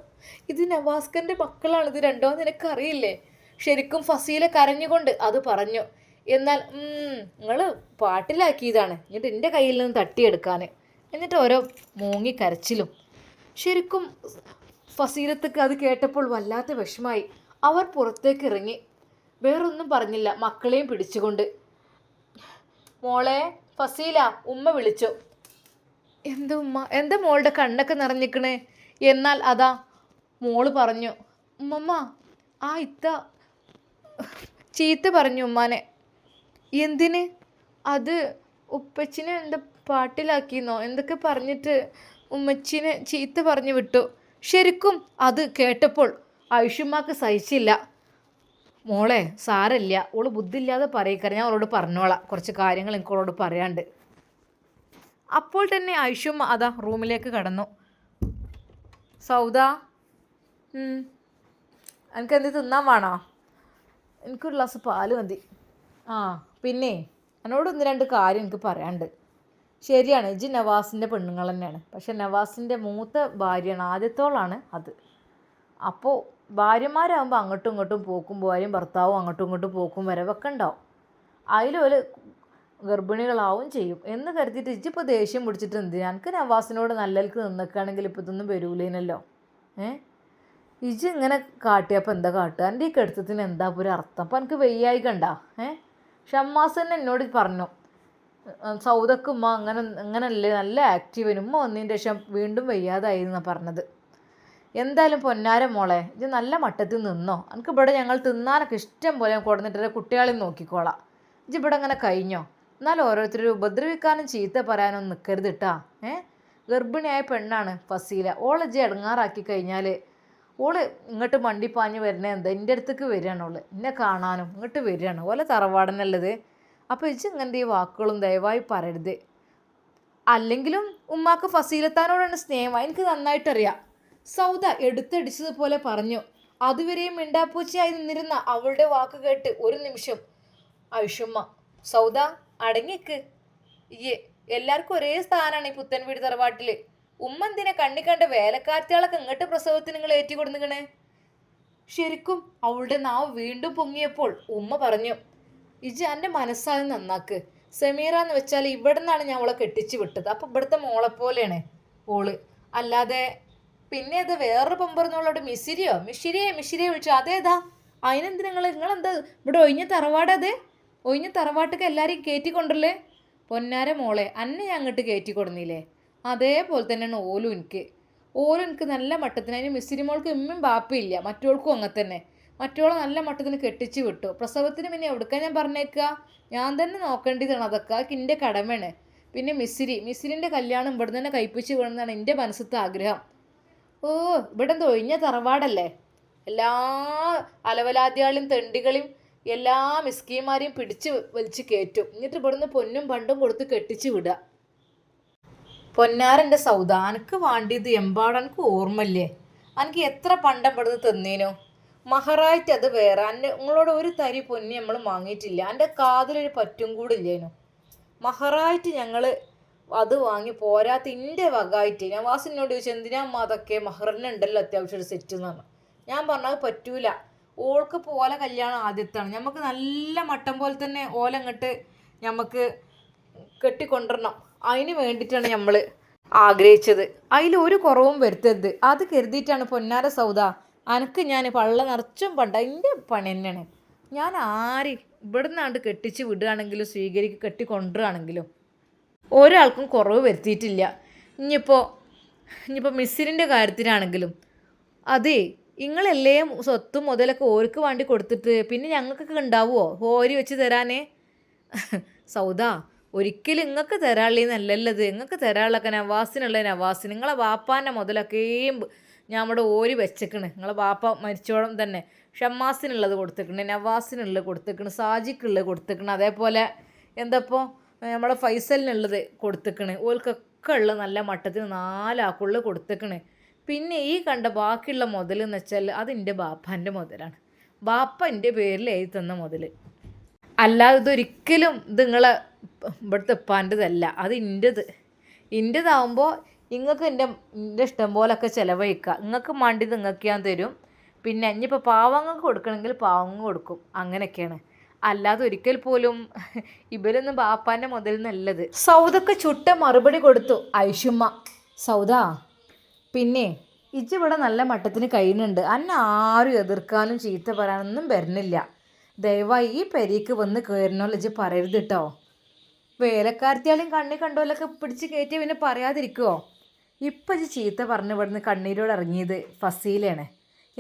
ഇത് നവാസ്കൻ്റെ മക്കളാണ്, ഇത് രണ്ടോ നിനക്കറിയില്ലേ? ശരിക്കും ഫസീല കരഞ്ഞുകൊണ്ട് അത് പറഞ്ഞു. എന്നാൽ നിങ്ങൾ പാട്ടിലാക്കിയതാണ്, എന്നിട്ട് എൻ്റെ കയ്യിൽ നിന്ന് തട്ടിയെടുക്കാൻ, എന്നിട്ട് ഓരോ മൂങ്ങി കരച്ചിലും. ശരിക്കും ഫസീലത്തേക്ക് അത് കേട്ടപ്പോൾ വല്ലാത്ത വിഷമായി. അവർ പുറത്തേക്ക് ഇറങ്ങി, വേറൊന്നും പറഞ്ഞില്ല, മക്കളെയും പിടിച്ചുകൊണ്ട്. മോളെ ഫസീല, ഉമ്മ വിളിച്ചു. എന്താ ഉമ്മ, എന്താ മോളുടെ കണ്ണൊക്കെ നിറഞ്ഞിക്കണേ? എന്നാൽ അതാ മോള് പറഞ്ഞു, ഉമ്മമ്മ ആ ഇത്ത ചീത്ത പറഞ്ഞു ഉമ്മാനെ. എന്തിന്? അത് ഉപ്പച്ചിനെ എന്താ പാട്ടിലാക്കിയെന്നോ എന്തൊക്കെ പറഞ്ഞിട്ട് ഉമ്മച്ചിനെ ചീത്ത പറഞ്ഞു വിട്ടു. ശരിക്കും അത് കേട്ടപ്പോൾ ഐഷുമ്മക്ക് സഹിച്ചില്ല. മോളെ സാരമില്ല, ഓള് ബുദ്ധിയില്ലാതെ പറയിക്കാറ്, ഞാൻ അവളോട് പറഞ്ഞോളാം, കുറച്ച് കാര്യങ്ങൾ എനിക്ക് അവളോട് പറയാണ്ട്. അപ്പോൾ തന്നെ ഐഷുമ്മ അതാ റൂമിലേക്ക് കടന്നു. സൗദ, എനിക്ക് എന്ത് തിന്നാൻ വേണോ? എനിക്കൊരു ഗ്ലാസ് പാല് മതി. ആ പിന്നെ എന്നോട് ഒന്ന് രണ്ട് കാര്യം എനിക്ക് പറയാനുണ്ട്. ശരിയാണ്, ഇജ്ജ് നവാസിൻ്റെ പെണ്ണുങ്ങൾ തന്നെയാണ്. പക്ഷെ നവാസിൻ്റെ മൂത്ത ഭാര്യയാണ്, ആദ്യത്തോളാണ് അത്. അപ്പോൾ ഭാര്യമാരാകുമ്പോൾ അങ്ങോട്ടും ഇങ്ങോട്ടും പോക്കും, ഭാര്യയും ഭർത്താവും അങ്ങോട്ടും ഇങ്ങോട്ടും പോക്കും വരവൊക്കെ ഉണ്ടാവും. അതിലൊരു ഗർഭിണികളാവും ചെയ്യും എന്ന് കരുതിയിട്ട് ഇജ്ജിപ്പോൾ ദേഷ്യം പിടിച്ചിട്ട് എന്തിനാ? എനിക്ക് നവാസിനോട് നല്ലൽക്ക് നിന്നൊക്കെയാണെങ്കിൽ ഇപ്പോൾ ഇതൊന്നും വരൂലേനല്ലോ. ഇജ്ജ് ഇങ്ങനെ കാട്ടിയപ്പോൾ എന്താ കാട്ടുക? എൻ്റെ ഈ കെടുത്തത്തിന് എന്താ ഇപ്പോൾ ഒരു അർത്ഥം? അപ്പോൾ എനിക്ക് വെയ്യായി കണ്ട. ഷമ്മാസ് തന്നെ എന്നോട് പറഞ്ഞു, സൗദക്ക് ഉമ്മ അങ്ങനല്ലേ നല്ല ആക്റ്റീവിന് ഉമ്മ വന്നതിന് ശേഷം വീണ്ടും വയ്യാതായി എന്നാണ് പറഞ്ഞത്. എന്തായാലും പൊന്നാര മോളെ, ഇത് നല്ല മട്ടത്തിൽ നിന്നോ. എനിക്ക് ഇവിടെ ഞങ്ങൾ തിന്നാനൊക്കെ ഇഷ്ടം പോലെ കൊടുന്നിട്ട് കുട്ടികളെയും നോക്കിക്കോളാം. ഇത് ഇവിടെ അങ്ങനെ കഴിഞ്ഞോ? എന്നാലും ഓരോരുത്തരും ഉപദ്രവിക്കാനും ചീത്ത പറയാനൊന്നും നിൽക്കരുത് കേട്ടാ. ഗർഭിണിയായ പെണ്ണാണ് ഫസീല. ഓളെ ഇജ്ജ് ഇടങ്ങാറാക്കി കഴിഞ്ഞാൽ ഓള് ഇങ്ങോട്ട് മണ്ടിപ്പാഞ്ഞ് വരണേ എന്താ? എൻ്റെ അടുത്തേക്ക് വരികയാണ് ഓള്, എന്നെ കാണാനും ഇങ്ങോട്ട് വരികയാണ്. ഓലെ തറവാടനല്ലത്. അപ്പോൾ ഇജ്ജ് ഇങ്ങനത്തെ ഈ വാക്കുകളും ദയവായി പറയരുത്. അല്ലെങ്കിലും ഉമ്മാക്ക് ഫസീലത്താനോടാണ് സ്നേഹം, എനിക്ക് നന്നായിട്ടറിയാം. സൗദ എടുത്തടിച്ചതുപോലെ പറഞ്ഞു. അതുവരെയും മിണ്ടാപ്പൂച്ചയായി നിന്നിരുന്ന അവളുടെ വാക്ക് കേട്ട് ഒരു നിമിഷം ഐഷുമ്മ, സൗദ അടങ്ങിക്ക്, ഈ എല്ലാവർക്കും ഒരേ സ്ഥാനമാണ് ഈ പുത്തൻ വീട് തറവാട്ടിൽ. ഉമ്മ എന്തിനെ കണ്ണി കണ്ട വേലക്കാർത്തിയാളൊക്കെ ഇങ്ങോട്ട് പ്രസവത്തിന് നിങ്ങൾ ഏറ്റി കൊടുക്കണേ? ശരിക്കും അവളുടെ നാവ് വീണ്ടും പൊങ്ങിയപ്പോൾ ഉമ്മ പറഞ്ഞു, ഇജ് എൻ്റെ മനസ്സായി നന്നാക്ക്. സമീറ എന്ന് വെച്ചാൽ ഇവിടെ നിന്നാണ് ഞാൻ അവളെ കെട്ടിച്ച് വിട്ടത്. അപ്പം ഇവിടുത്തെ മോളെപ്പോലെയാണ് ഓള്, അല്ലാതെ പിന്നെ അത് വേറൊരു പമ്പറന്നോളോട് മിഷിരിയെ വിളിച്ചു. അതേതാ? അതിനെന്ത് നിങ്ങളെന്താ ഇവിടെ ഒഴിഞ്ഞ തറവാടത്? ഒഴിഞ്ഞ തറവാട്ടൊക്കെ എല്ലാവരെയും കയറ്റിക്കൊണ്ടല്ലേ? പൊന്നാര മോളെ, അന്നെ ഞാൻ അങ്ങോട്ട് കയറ്റി കൊടുന്നില്ലേ? അതേപോലെ തന്നെയാണ് ഓലും എനിക്ക് നല്ല മട്ടത്തിന്. അതിന് മിസ്സിരിമോൾക്ക് ഉമ്മയും ബാപ്പയില്ല, മറ്റോൾക്കും അങ്ങനെ തന്നെ. മറ്റോളെ നല്ല മട്ടത്തിന് കെട്ടിച്ച് വിട്ടു. പ്രസവത്തിന് പിന്നെ എവിടുക്കാൻ ഞാൻ പറഞ്ഞേക്കുക? ഞാൻ തന്നെ നോക്കേണ്ടതാണ് അതൊക്കെ, അതൊക്കെ എൻ്റെ കടമയാണ്. പിന്നെ മിസ്സിരിൻ്റെ കല്യാണം ഇവിടെ തന്നെ കഴിപ്പിച്ച് വേണമെന്നാണ് എൻ്റെ മനസ്സിലത്തെ ആഗ്രഹം. ഇവിടെ എന്തോ ഒഴിഞ്ഞ തറവാടല്ലേ? എല്ലാ അലവലാദ്യാളും തെണ്ടികളെയും എല്ലാ മിസ്കിമാരെയും പിടിച്ച് വലിച്ച് കയറ്റും. എന്നിട്ട് ഇവിടുന്ന് പൊന്നും പണ്ടും കൊടുത്ത് കെട്ടിച്ച് വിടുക. പൊന്നാരൻ്റെ സൗദ, എനിക്ക് വാണ്ടിയത് എമ്പാട് എനിക്ക് ഓർമ്മയില്ലേ? എനിക്ക് എത്ര പണ്ടം ഇവിടുന്ന് തന്നീനോ? മഹറായിട്ട് അത് വേറെ. നിങ്ങളോട് ഒരു തരി പൊന്നി നമ്മൾ വാങ്ങിയിട്ടില്ല. എൻ്റെ കാതിലൊരു പറ്റും കൂടില്ലേനു. മഹറായിട്ട് ഞങ്ങൾ അത് വാങ്ങി പോരാത്ത ഇൻ്റെ വകായിട്ട്. ഞാൻ വാസിനോട് ചോദിച്ചു, എന്തിനാ അമ്മ അതൊക്കെ? മഹറിനുണ്ടല്ലോ അത്യാവശ്യം ഒരു സെറ്റ് എന്ന് പറഞ്ഞു. ഞാൻ പറഞ്ഞത് പറ്റൂല, ഓൾക്ക് പോലെ കല്യാണം ആദ്യത്താണ്. നമുക്ക് നല്ല മട്ടം പോലെ തന്നെ ഓലങ്ങോട്ട് നമുക്ക് കെട്ടിക്കൊണ്ടിരണം. അതിന് വേണ്ടിയിട്ടാണ് നമ്മൾ ആഗ്രഹിച്ചത്. അതിലൊരു കുറവും വരുത്തരുത്. അത് കരുതിയിട്ടാണ് പൊന്നാര സൗദ അനക്ക് ഞാൻ പള്ള നിറച്ചും പണ്ട എൻ്റെ പണി തന്നെയാണ്. ഞാൻ ഇവിടെ നിന്നാണ്ട് കെട്ടിച്ച് വിടുകയാണെങ്കിലും കെട്ടിക്കൊണ്ടുവരികയാണെങ്കിലും ഒരാൾക്കും കുറവ് വരുത്തിയിട്ടില്ല. ഇനിയിപ്പോൾ മിസ്സിരിൻ്റെ കാര്യത്തിനാണെങ്കിലും അതേ, നിങ്ങളെല്ലേ സ്വത്തും മുതലൊക്കെ ഓർക്ക് വേണ്ടി കൊടുത്തിട്ട് പിന്നെ ഞങ്ങൾക്കൊക്കെ ഉണ്ടാവുമോ ഓരി വെച്ച് തരാനേ? സൗദ, ഒരിക്കലും നിങ്ങൾക്ക് തരാനുള്ളതെന്നല്ലല്ലത്. നിങ്ങൾക്ക് തരാനുള്ളതൊക്കെ നവാസിന്. നിങ്ങളെ വാപ്പാൻ്റെ മുതലൊക്കെയും ഞാൻ ഇവിടെ ഓരി വെച്ചേക്കണ്. നിങ്ങളെ വാപ്പ മരിച്ചോളം തന്നെ ഷമ്മാസിനുള്ളത് കൊടുത്തേക്കണ്, നവാസിനുള്ളത് കൊടുത്തേക്കണ്, സാജിക്കുള്ളത് കൊടുത്തേക്കണ്, അതേപോലെ എന്തപ്പോൾ നമ്മളെ ഫൈസലിനുള്ളത് കൊടുത്തേക്കണ്. ഓൽക്കൊക്കെ ഉള്ള നല്ല മട്ടത്തിന് 4 ആക്കുള്ളത് കൊടുത്തേക്കണ്. പിന്നെ ഈ കണ്ട ബാക്കിയുള്ള മുതലെന്ന് വെച്ചാൽ അതിൻ്റെ ബാപ്പാൻ്റെ മുതലാണ്. ബാപ്പ എൻ്റെ പേരിൽ എഴുതി തന്ന മുതൽ, അല്ലാതെ ഇതൊരിക്കലും ഇത് നിങ്ങളെ ഇവിടുത്തെ ഉപ്പാൻ്റെതല്ല. അത് ഇൻ്റെതാവുമ്പോൾ നിങ്ങൾക്ക് എൻ്റെ ഇഷ്ടം പോലൊക്കെ ചിലവഴിക്കുക. നിങ്ങൾക്ക് മണ്ടിത് നിങ്ങൾക്ക് ഞാൻ തരും. പിന്നെ ഇനിയിപ്പോൾ പാവങ്ങൾക്ക് കൊടുക്കണമെങ്കിൽ പാവങ്ങൾ കൊടുക്കും. അങ്ങനെയൊക്കെയാണ്. അല്ലാതെ ഒരിക്കൽ പോലും ഇവരൊന്നും ബാപ്പാൻ്റെ മുതൽ നല്ലത്. സൗദക്ക് ചുട്ട മറുപടി കൊടുത്തു ഐഷുമ്മ. സൗദ, പിന്നെ ഇവിടെ നല്ല മട്ടത്തിന് കഴിയുന്നുണ്ട്. അന്നെ ആരും എതിർക്കാനും ചീത്ത പറയാനൊന്നും വരുന്നില്ല. ദയവായി ഈ പെരീക്ക് വന്ന് കയറണോല്ലോ ഇജ്ജ് പറയരുത് കേട്ടോ. വേലക്കാരത്തിയാളെയും കണ്ണി കണ്ടോലൊക്കെ പിടിച്ച് കയറ്റി പിന്നെ പറയാതിരിക്കുമോ? ഇപ്പം ഇജ്ജ് ചീത്ത പറഞ്ഞ് ഇവിടുന്ന് കണ്ണീരോട് ഇറങ്ങിയത് ഫസീലയാണ്.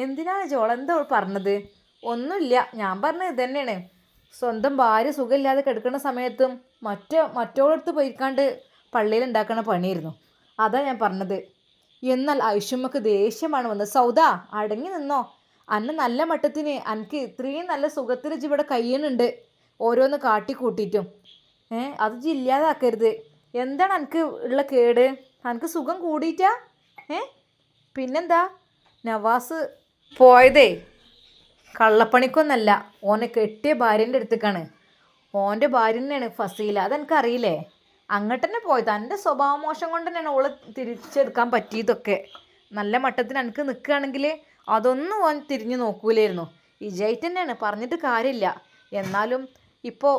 എന്തിനാണ് എന്താ പറഞ്ഞത്? ഒന്നുമില്ല, ഞാൻ പറഞ്ഞത് ഇത് തന്നെയാണ്. സ്വന്തം ഭാര്യ സുഖമില്ലാതെ കിടക്കുന്ന സമയത്തും മറ്റോടടുത്ത് പോയിക്കാണ്ട് പള്ളിയിൽ ഉണ്ടാക്കുന്ന പണിയായിരുന്നു. അതാ ഞാൻ പറഞ്ഞത്. എന്നാൽ ഐഷുമ്മക്ക് ദേഷ്യമാണ് വന്നത്. സൗദ, അടങ്ങി നിന്നോ. അന്ന് നല്ല മട്ടത്തിന് എനിക്ക് ഇത്രയും നല്ല സുഖത്തിൽ ഇവിടെ കഴിയുന്നുണ്ട്, ഓരോന്ന് കാട്ടിക്കൂട്ടിയിട്ടും. അത് ഇല്ലാതാക്കരുത്. എന്താണ് എനിക്ക് ഉള്ള കേട്? എനിക്ക് സുഖം കൂടിയിട്ടാ? പിന്നെന്താ? നവാസ് പോയതേ കള്ളപ്പണിക്കൊന്നല്ല, ഓനെ കെട്ടിയ ഭാര്യൻ്റെ അടുത്തേക്കാണ്. ഓൻ്റെ ഭാര്യ തന്നെയാണ് ഫസീല. അതെനിക്കറിയില്ലേ. അങ്ങോട്ട് തന്നെ പോയത്. എൻ്റെ സ്വഭാവ മോശം കൊണ്ട് തന്നെയാണ് ഓള് തിരിച്ചെടുക്കാൻ പറ്റിയതൊക്കെ. നല്ല മട്ടത്തിന് എനിക്ക് നിൽക്കുകയാണെങ്കിൽ അതൊന്നും ഓൻ തിരിഞ്ഞു നോക്കൂലായിരുന്നു. ഇജായിട്ട് തന്നെയാണ്, പറഞ്ഞിട്ട് കാര്യമില്ല. എന്നാലും ഇപ്പോൾ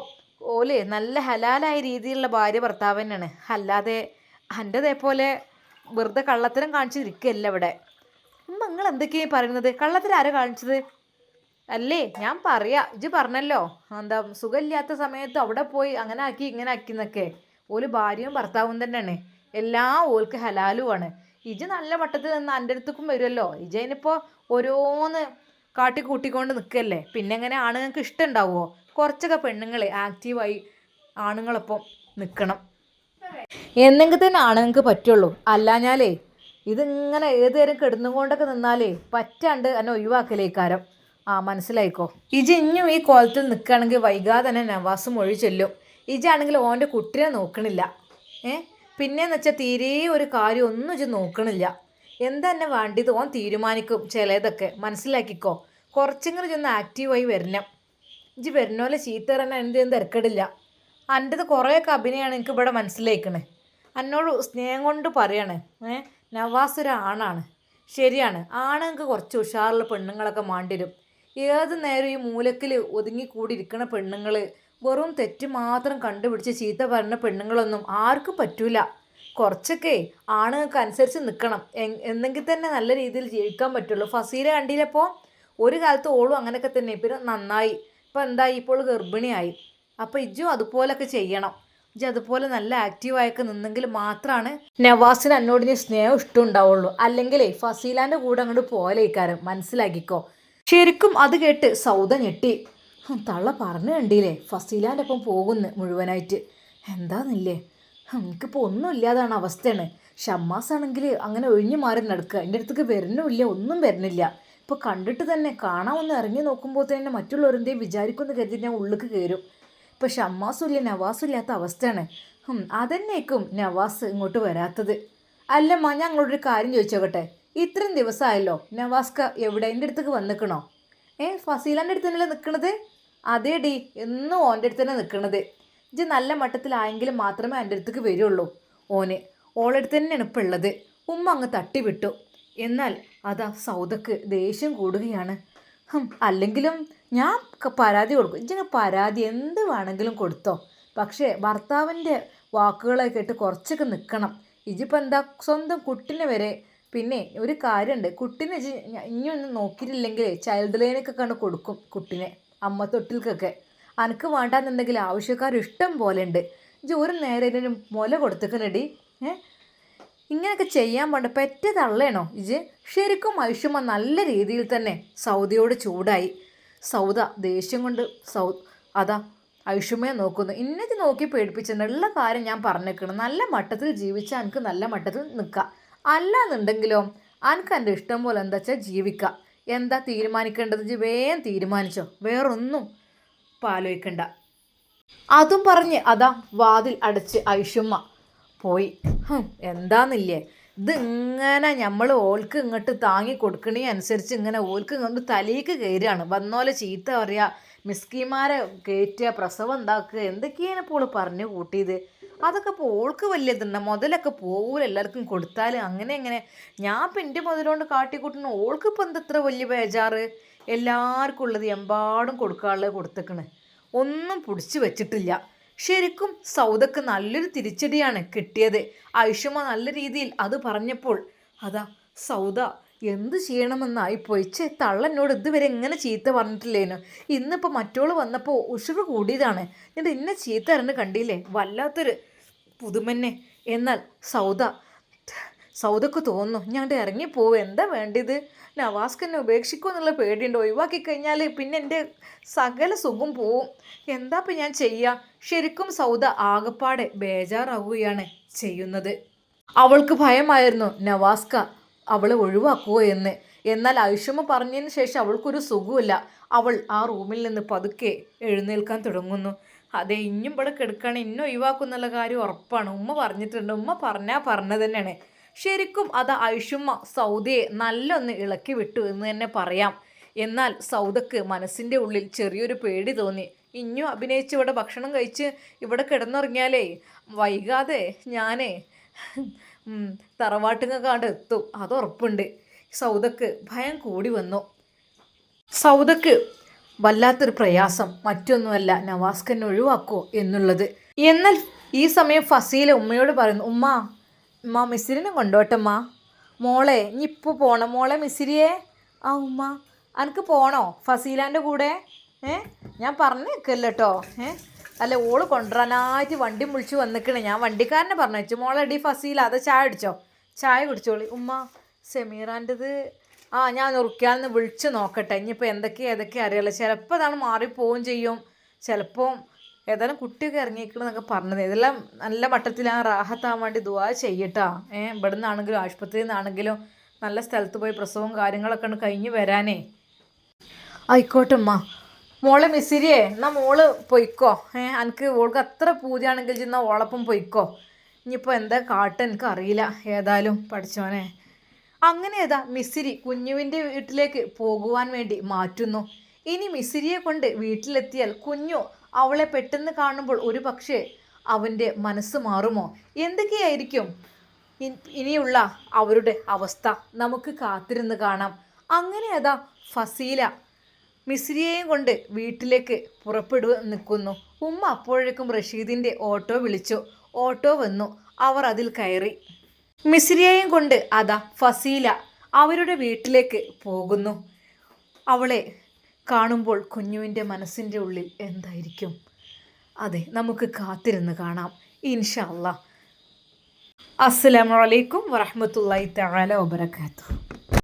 ഓല് നല്ല ഹലാലായ രീതിയിലുള്ള ഭാര്യ ഭർത്താവ് തന്നെയാണ്. അല്ലാതെ എൻ്റെതേപോലെ വെറുതെ കള്ളത്തരം കാണിച്ചിരിക്കുകയല്ല ഇവിടെ. നിങ്ങൾ എന്തൊക്കെയാണ് പറയുന്നത്? കള്ളത്തരം ആരാ കാണിച്ചത്? അല്ലേ ഞാൻ പറയാ, ഇജ്ജ് പറഞ്ഞല്ലോ എന്താ സുഖമില്ലാത്ത സമയത്ത് അവിടെ പോയി അങ്ങനെ ആക്കി ഇങ്ങനെ ആക്കി എന്നൊക്കെ. ഓല് ഭാര്യയും ഭർത്താവും തന്നെയാണ്. എല്ലാം ഓൾക്ക് ഹലാലുമാണ്. ഇജ് നല്ല മട്ടത്തിൽ നിന്ന് എൻ്റെ അടുത്തേക്കും വരുമല്ലോ. ഇജ് അതിനിപ്പോൾ ഓരോന്ന് കാട്ടി കൂട്ടിക്കൊണ്ട് നിൽക്കല്ലേ. പിന്നെ എങ്ങനെ ആണുങ്ങൾക്ക് ഇഷ്ടം ഉണ്ടാവുമോ? കുറച്ചൊക്കെ പെണ്ണുങ്ങൾ ആക്റ്റീവായി ആണുങ്ങളൊപ്പം നിൽക്കണം. എന്നെങ്കിൽ തന്നെ ആണുങ്ങൾക്ക് പറ്റുള്ളൂ. അല്ലാഞ്ഞാലേ ഇതിങ്ങനെ ഏതുനേരം കിടന്നുകൊണ്ടൊക്കെ നിന്നാലേ പറ്റാണ്ട് എന്നെ ഒഴിവാക്കലേക്കാരം. മനസ്സിലായിക്കോ. ഇജ് ഇഞ്ഞും ഈ കോലത്തിൽ നിൽക്കുകയാണെങ്കിൽ വൈകാതെ തന്നെ നവാസ് മൊഴി ചൊല്ലും. ഇജാണെങ്കിൽ ഓൻ്റെ കുട്ടിനെ നോക്കണില്ല. പിന്നെയെന്ന് വെച്ചാൽ തീരെ ഒരു കാര്യം ഒന്നും ഇജ് നോക്കണില്ല. എന്താ എന്നെ വേണ്ടിയത് ഓൻ തീരുമാനിക്കും ചിലതൊക്കെ. മനസ്സിലാക്കിക്കോ. കുറച്ചെങ്കിലും ചെന്ന് ആക്റ്റീവായി വരണം. ഇജ് വരുന്നോലെ ചീത്ത തന്നെ എന്തെങ്കിലും തിരക്കടില്ല. എൻ്റെത് കുറേയൊക്കെ അഭിനയമാണ് എനിക്ക് ഇവിടെ മനസ്സിലാക്കണേ. എന്നോട് സ്നേഹം കൊണ്ട് പറയാണ്. നവാസ് ഒരു ആണാണ്. ശരിയാണ്, ആണുങ്ങൾക്ക് കുറച്ച് ഉഷാറുള്ള പെണ്ണുങ്ങളൊക്കെ മാണ്ടിരും. ഏത് നേരം ഈ മൂലക്കിൽ ഒതുങ്ങിക്കൂടിയിരിക്കുന്ന പെണ്ണുങ്ങൾ, വെറും തെറ്റ് മാത്രം കണ്ടുപിടിച്ച് ചീത്ത പറഞ്ഞ പെണ്ണുങ്ങളൊന്നും ആർക്കും പറ്റൂല. കുറച്ചൊക്കെ ആണുങ്ങൾക്ക് അനുസരിച്ച് നിൽക്കണം. എന്നെങ്കിൽ തന്നെ നല്ല രീതിയിൽ ജീവിക്കാൻ പറ്റുള്ളൂ. ഫസീല കണ്ടില്ലപ്പോൾ ഒരു കാലത്ത് ഓളും അങ്ങനെയൊക്കെ തന്നെ. പിന്നെ നന്നായി. ഇപ്പം എന്തായി, ഇപ്പോൾ ഗർഭിണിയായി. അപ്പോൾ ഇജ്ജും അതുപോലൊക്കെ ചെയ്യണം. ഇജ്ജ് അതുപോലെ നല്ല ആക്റ്റീവായൊക്കെ നിന്നെങ്കിൽ മാത്രമാണ് നവാസിന് എന്നോട് ഇനി സ്നേഹം ഇഷ്ടം ഉണ്ടാവുള്ളൂ. അല്ലെങ്കിലേ ഫസീലാൻ്റെ കൂടെ അങ്ങോട്ട് പോലേക്കാരം. മനസ്സിലാക്കിക്കോ. ശരിക്കും അത് കേട്ട് സൗദ ഞെട്ടി. തള്ള പറഞ്ഞു കണ്ടില്ലേ ഫസീലാൻ്റെ ഒപ്പം പോകുന്നു മുഴുവനായിട്ട്. എന്താന്നില്ലേ, എനിക്കിപ്പോൾ ഒന്നും ഇല്ലാതാണ് അവസ്ഥയാണ്. ഷമ്മാസാണെങ്കിൽ അങ്ങനെ ഒഴിഞ്ഞു മാറി നടക്കുക. എൻ്റെ അടുത്തേക്ക് വരുന്നുമില്ല, ഒന്നും വരുന്നില്ല. ഇപ്പോൾ കണ്ടിട്ട് തന്നെ കാണാമെന്ന് ഇറങ്ങി നോക്കുമ്പോൾ തന്നെ മറ്റുള്ളവരെന്തെയും വിചാരിക്കുമെന്ന് കരുതി ഞാൻ ഉള്ളിലേക്ക് കയറും. ഇപ്പോൾ ഷമ്മാസും ഇല്ല നവാസും ഇല്ലാത്ത അവസ്ഥയാണ്. അതന്നേക്കും നവാസ് ഇങ്ങോട്ട് വരാത്തത്. അല്ലമ്മ, ഞങ്ങളോടൊരു കാര്യം ചോദിച്ചോക്കട്ടെ. ഇത്രയും ദിവസമായല്ലോ നവാസ്ക എവിടെ? എൻ്റെ അടുത്തേക്ക് വന്നിക്കണോ? ഫസീലാൻ്റെ അടുത്ത് തന്നെയല്ലേ നിൽക്കണത്? അതേ ഡി, എന്നും ഓൻ്റെ അടുത്ത് തന്നെ നിൽക്കണത്. ഇജ്ജ് നല്ല മട്ടത്തിലായെങ്കിലും മാത്രമേ എൻ്റെ അടുത്തേക്ക് വരുള്ളൂ. ഓളടുത്ത് തന്നെയാണ് ഇപ്പം ഉള്ളത്. ഉമ്മ അങ്ങ് തട്ടിവിട്ടു. എന്നാൽ അതാ സൗദക്ക് ദേഷ്യം കൂടുകയാണ്. അല്ലെങ്കിലും ഞാൻ പരാതി കൊടുക്കും. ഇജ്ജ് പരാതി എന്ത് വേണമെങ്കിലും കൊടുത്തോ. പക്ഷേ ഭർത്താവിൻ്റെ വാക്കുകളെ കേട്ട് കുറച്ചൊക്കെ നിൽക്കണം. ഇജിപ്പോൾ എന്താ സ്വന്തം കുട്ടിനെ വരെ. പിന്നെ ഒരു കാര്യമുണ്ട്, കുട്ടീനെ ഇനിയൊന്നും നോക്കിയിട്ടില്ലെങ്കിൽ ചൈൽഡ് ലൈനൊക്കെ കണ്ട് കൊടുക്കും കുട്ടീനെ, അമ്മ തൊട്ടിൽക്കൊക്കെ. എനിക്ക് വേണ്ടാന്നുണ്ടെങ്കിൽ ആവശ്യക്കാർ ഇഷ്ടം പോലെ ഉണ്ട്. ഇജ്ജ് ഒരു നേരം മുല കൊടുത്തേക്കണടി. ഇങ്ങനെയൊക്കെ ചെയ്യാൻ വേണ്ട പെറ്റ തള്ളേണോ ഇജ്? ശരിക്കും ഐഷുമ്മ നല്ല രീതിയിൽ തന്നെ സൗദയോട് ചൂടായി. സൗദ ദേഷ്യം കൊണ്ട് അതാ ഐഷുമ്മയെ നോക്കുന്നു. ഇന്നത് നോക്കി പേടിപ്പിച്ചിട്ടുണ്ട്. ഉള്ള കാര്യം ഞാൻ പറഞ്ഞേക്കണം. നല്ല മട്ടത്തിൽ ജീവിച്ചാൽ എനിക്ക് നല്ല മട്ടത്തിൽ നിൽക്കാം. അല്ലാന്നുണ്ടെങ്കിലോ എനിക്ക് എൻ്റെ ഇഷ്ടം പോലെ എന്താ വെച്ചാൽ ജീവിക്കാം. എന്താ തീരുമാനിക്കേണ്ടത് ഇജ്ജ് വേഗം തീരുമാനിച്ചോ. വേറൊന്നും ആലോചിക്കണ്ട. അതും പറഞ്ഞ് അതാ വാതിൽ അടച്ച് ഐഷുമ്മ പോയി. എന്താന്നില്ലേ, ഇതിങ്ങനെ നമ്മൾ ഓൾക്ക് ഇങ്ങോട്ട് താങ്ങി കൊടുക്കണേ അനുസരിച്ച് ഇങ്ങനെ ഓൾക്ക് ഇങ്ങോട്ട് തലേക്ക് കയറുകയാണ്. വന്നോലെ ചീത്ത പറയുക, മിസ്കിമാരെ കയറ്റുക, പ്രസവം ഉണ്ടാക്കുക, എന്തൊക്കെയാണ് ഇപ്പോൾ പറഞ്ഞു കൂട്ടിയത്. അതൊക്കെ ഇപ്പോൾ ഓൾക്ക് വലിയതുണ്ട്. മുതലൊക്കെ പോകൂല എല്ലാവർക്കും കൊടുത്താൽ. അങ്ങനെ ഞാൻ ഇപ്പം എൻ്റെ മുതലുകൊണ്ട് കാട്ടിക്കൂട്ടുന്ന ഓൾക്കിപ്പോൾ എന്താ ഇത്ര വലിയ ബേജാറ്? എല്ലാവർക്കും ഉള്ളത് എമ്പാടും കൊടുക്കാനുള്ളത് കൊടുത്തേക്കണ്. ഒന്നും പിടിച്ചു വെച്ചിട്ടില്ല. ശരിക്കും സൗദക്ക് നല്ലൊരു തിരിച്ചടിയാണ് കിട്ടിയത്. ഐഷുമ്മ നല്ല രീതിയിൽ അത് പറഞ്ഞപ്പോൾ അതാ സൗദ എന്ത് ചെയ്യണമെന്നായിപ്പോയി. തള്ളനോട് ഇതുവരെ എങ്ങനെ ചീത്ത പറഞ്ഞിട്ടില്ലേനു. ഇന്നിപ്പോൾ മറ്റോള് വന്നപ്പോൾ ഉഷറ് കൂടിയതാണ്. എന്നിട്ട് ഇന്നെ ചീത്ത അറിഞ്ഞ് കണ്ടില്ലേ, വല്ലാത്തൊരു പുതുമന്നെ. എന്നാൽ സൗദക്ക് തോന്നുന്നു ഞാൻ ഇറങ്ങിപ്പോവും. എന്താ വേണ്ടത്? നവാസ്ക്ക് എന്നെ ഉപേക്ഷിക്കുമോ എന്നുള്ള പേടിയുണ്ട്. ഒഴിവാക്കി കഴിഞ്ഞാൽ പിന്നെ എൻ്റെ സകല സുഖം പോവും. എന്താ ഇപ്പം ഞാൻ ചെയ്യുക? ശരിക്കും സൗദ ആകപ്പാടെ ബേജാറാവുകയാണ് ചെയ്യുന്നത്. അവൾക്ക് ഭയമായിരുന്നു നവാസ്ക അവളെ ഒഴിവാക്കുമോ എന്ന്. എന്നാൽ ഐഷുമ്മ പറഞ്ഞതിന് ശേഷം അവൾക്കൊരു സുഖമില്ല. അവൾ ആ റൂമിൽ നിന്ന് പതുക്കെ എഴുന്നേൽക്കാൻ തുടങ്ങുന്നു. അതെ, ഇഞ്ഞും ഇവിടെ കിടക്കുകയാണ്, ഇന്നും ഒഴിവാക്കും എന്നുള്ള കാര്യം ഉറപ്പാണ്. ഉമ്മ പറഞ്ഞിട്ടുണ്ട്. ഉമ്മ പറഞ്ഞത് തന്നെയാണ്. ശരിക്കും അത് ഐഷുമ്മ സൗദയെ നല്ലൊന്ന് ഇളക്കി വിട്ടു എന്ന് തന്നെ പറയാം. എന്നാൽ സൗദക്ക് മനസ്സിൻ്റെ ഉള്ളിൽ ചെറിയൊരു പേടി തോന്നി. ഇഞ്ഞു അഭിനയിച്ച് ഇവിടെ ഭക്ഷണം കഴിച്ച് ഇവിടെ കിടന്നുറങ്ങിയാലേ വൈകാതെ ഞാനേ തറവാട്ടുങ്ങാണ്ട് എത്തും, അത് ഉറപ്പുണ്ട്. സൗദക്ക് ഭയം കൂടി വന്നു. സൗദക്ക് വല്ലാത്തൊരു പ്രയാസം, മറ്റൊന്നുമല്ല നവാസ്കന്നെ ഒഴിവാക്കുമോ എന്നുള്ളത്. എന്നാൽ ഈ സമയം ഫസീല ഉമ്മയോട് പറയുന്നു, ഉമ്മ മിസിരിനെ കൊണ്ടോട്ടമ്മ. മോളെ ഇനി ഇപ്പോൾ പോണം മോളെ മിസിരിയെ. ആ ഉമ്മ എനിക്ക് പോണോ ഫസീലാൻ്റെ കൂടെ? ഞാൻ പറഞ്ഞേക്കല്ല കേട്ടോ. അല്ല ഓള് കൊണ്ടുവരാനായിട്ട് വണ്ടി വിളിച്ച് വന്നിക്കണേ, ഞാൻ വണ്ടിക്കാരനെ പറഞ്ഞു മോളെ അടി ഫസീല അത് ചായ അടിച്ചോ, ചായ കുടിച്ചോളി. ഉമ്മ സെമീറാൻ്റെത് ഞാൻ നുറുക്കിയാന്ന് വിളിച്ച് നോക്കട്ടെ, ഇനിയിപ്പോൾ ഏതൊക്കെ അറിയാലോ, ചിലപ്പോൾ അതാണ് മാറിപ്പോവും ചെയ്യും, ചിലപ്പോൾ ഏതായാലും കുട്ടിയൊക്കെ ഇറങ്ങിയിരിക്കണമെന്നൊക്കെ പറഞ്ഞത്. ഇതെല്ലാം നല്ല മട്ടത്തിൽ ആ റാഹത്താൻ വേണ്ടി ദുആ ചെയ്യട്ടാ. ഇവിടെ നിന്നാണെങ്കിലും ആശുപത്രിയിൽ നിന്നാണെങ്കിലും നല്ല സ്ഥലത്ത് പോയി പ്രസവവും കാര്യങ്ങളൊക്കെ ഉണ്ട് കഴിഞ്ഞ് വരാനേ. ആയിക്കോട്ടമ്മ. മോളെ മിസിരിയേ എന്നാൽ മോള് പൊയ്ക്കോ. എനിക്ക് ഓൾക്ക് അത്ര പൂതിയാണെങ്കിൽ ചെന്നാൽ ഓളപ്പം പൊയ്ക്കോ. ഇനിയിപ്പോൾ എന്താ കാട്ടെ എനിക്ക് അറിയില്ല, ഏതായാലും പഠിച്ചോനെ. അങ്ങനെ മിസിരി കുഞ്ഞുവിൻ്റെ വീട്ടിലേക്ക് പോകുവാൻ വേണ്ടി മാറ്റുന്നു. ഇനി മിസിരിയെ കൊണ്ട് വീട്ടിലെത്തിയാൽ കുഞ്ഞു അവളെ പെട്ടെന്ന് കാണുമ്പോൾ ഒരു പക്ഷേ അവൻ്റെ മനസ്സ് മാറുമോ? എന്തൊക്കെയായിരിക്കും ഇനിയുള്ള അവരുടെ അവസ്ഥ? നമുക്ക് കാത്തിരുന്ന് കാണാം. അങ്ങനെ ഫസീല മിസ്രിയെയും കൊണ്ട് വീട്ടിലേക്ക് നിൽക്കുന്നു. ഉമ്മ അപ്പോഴേക്കും റഷീദിൻ്റെ ഓട്ടോ വിളിച്ചു. ഓട്ടോ വന്നു, അവർ അതിൽ കയറി. മിസ്രിയെയും കൊണ്ട് ഫസീല അവരുടെ വീട്ടിലേക്ക് പോകുന്നു. അവളെ കാണുമ്പോൾ കുഞ്ഞുവിൻ്റെ മനസ്സിൻ്റെ ഉള്ളിൽ എന്തായിരിക്കും? അതെ, നമുക്ക് കാത്തിരുന്ന് കാണാം ഇൻഷാ അല്ലാഹ്. അസ്സലാമു അലൈക്കും വറഹ്മത്തുള്ളാഹി തആല വബറകാതുഹു.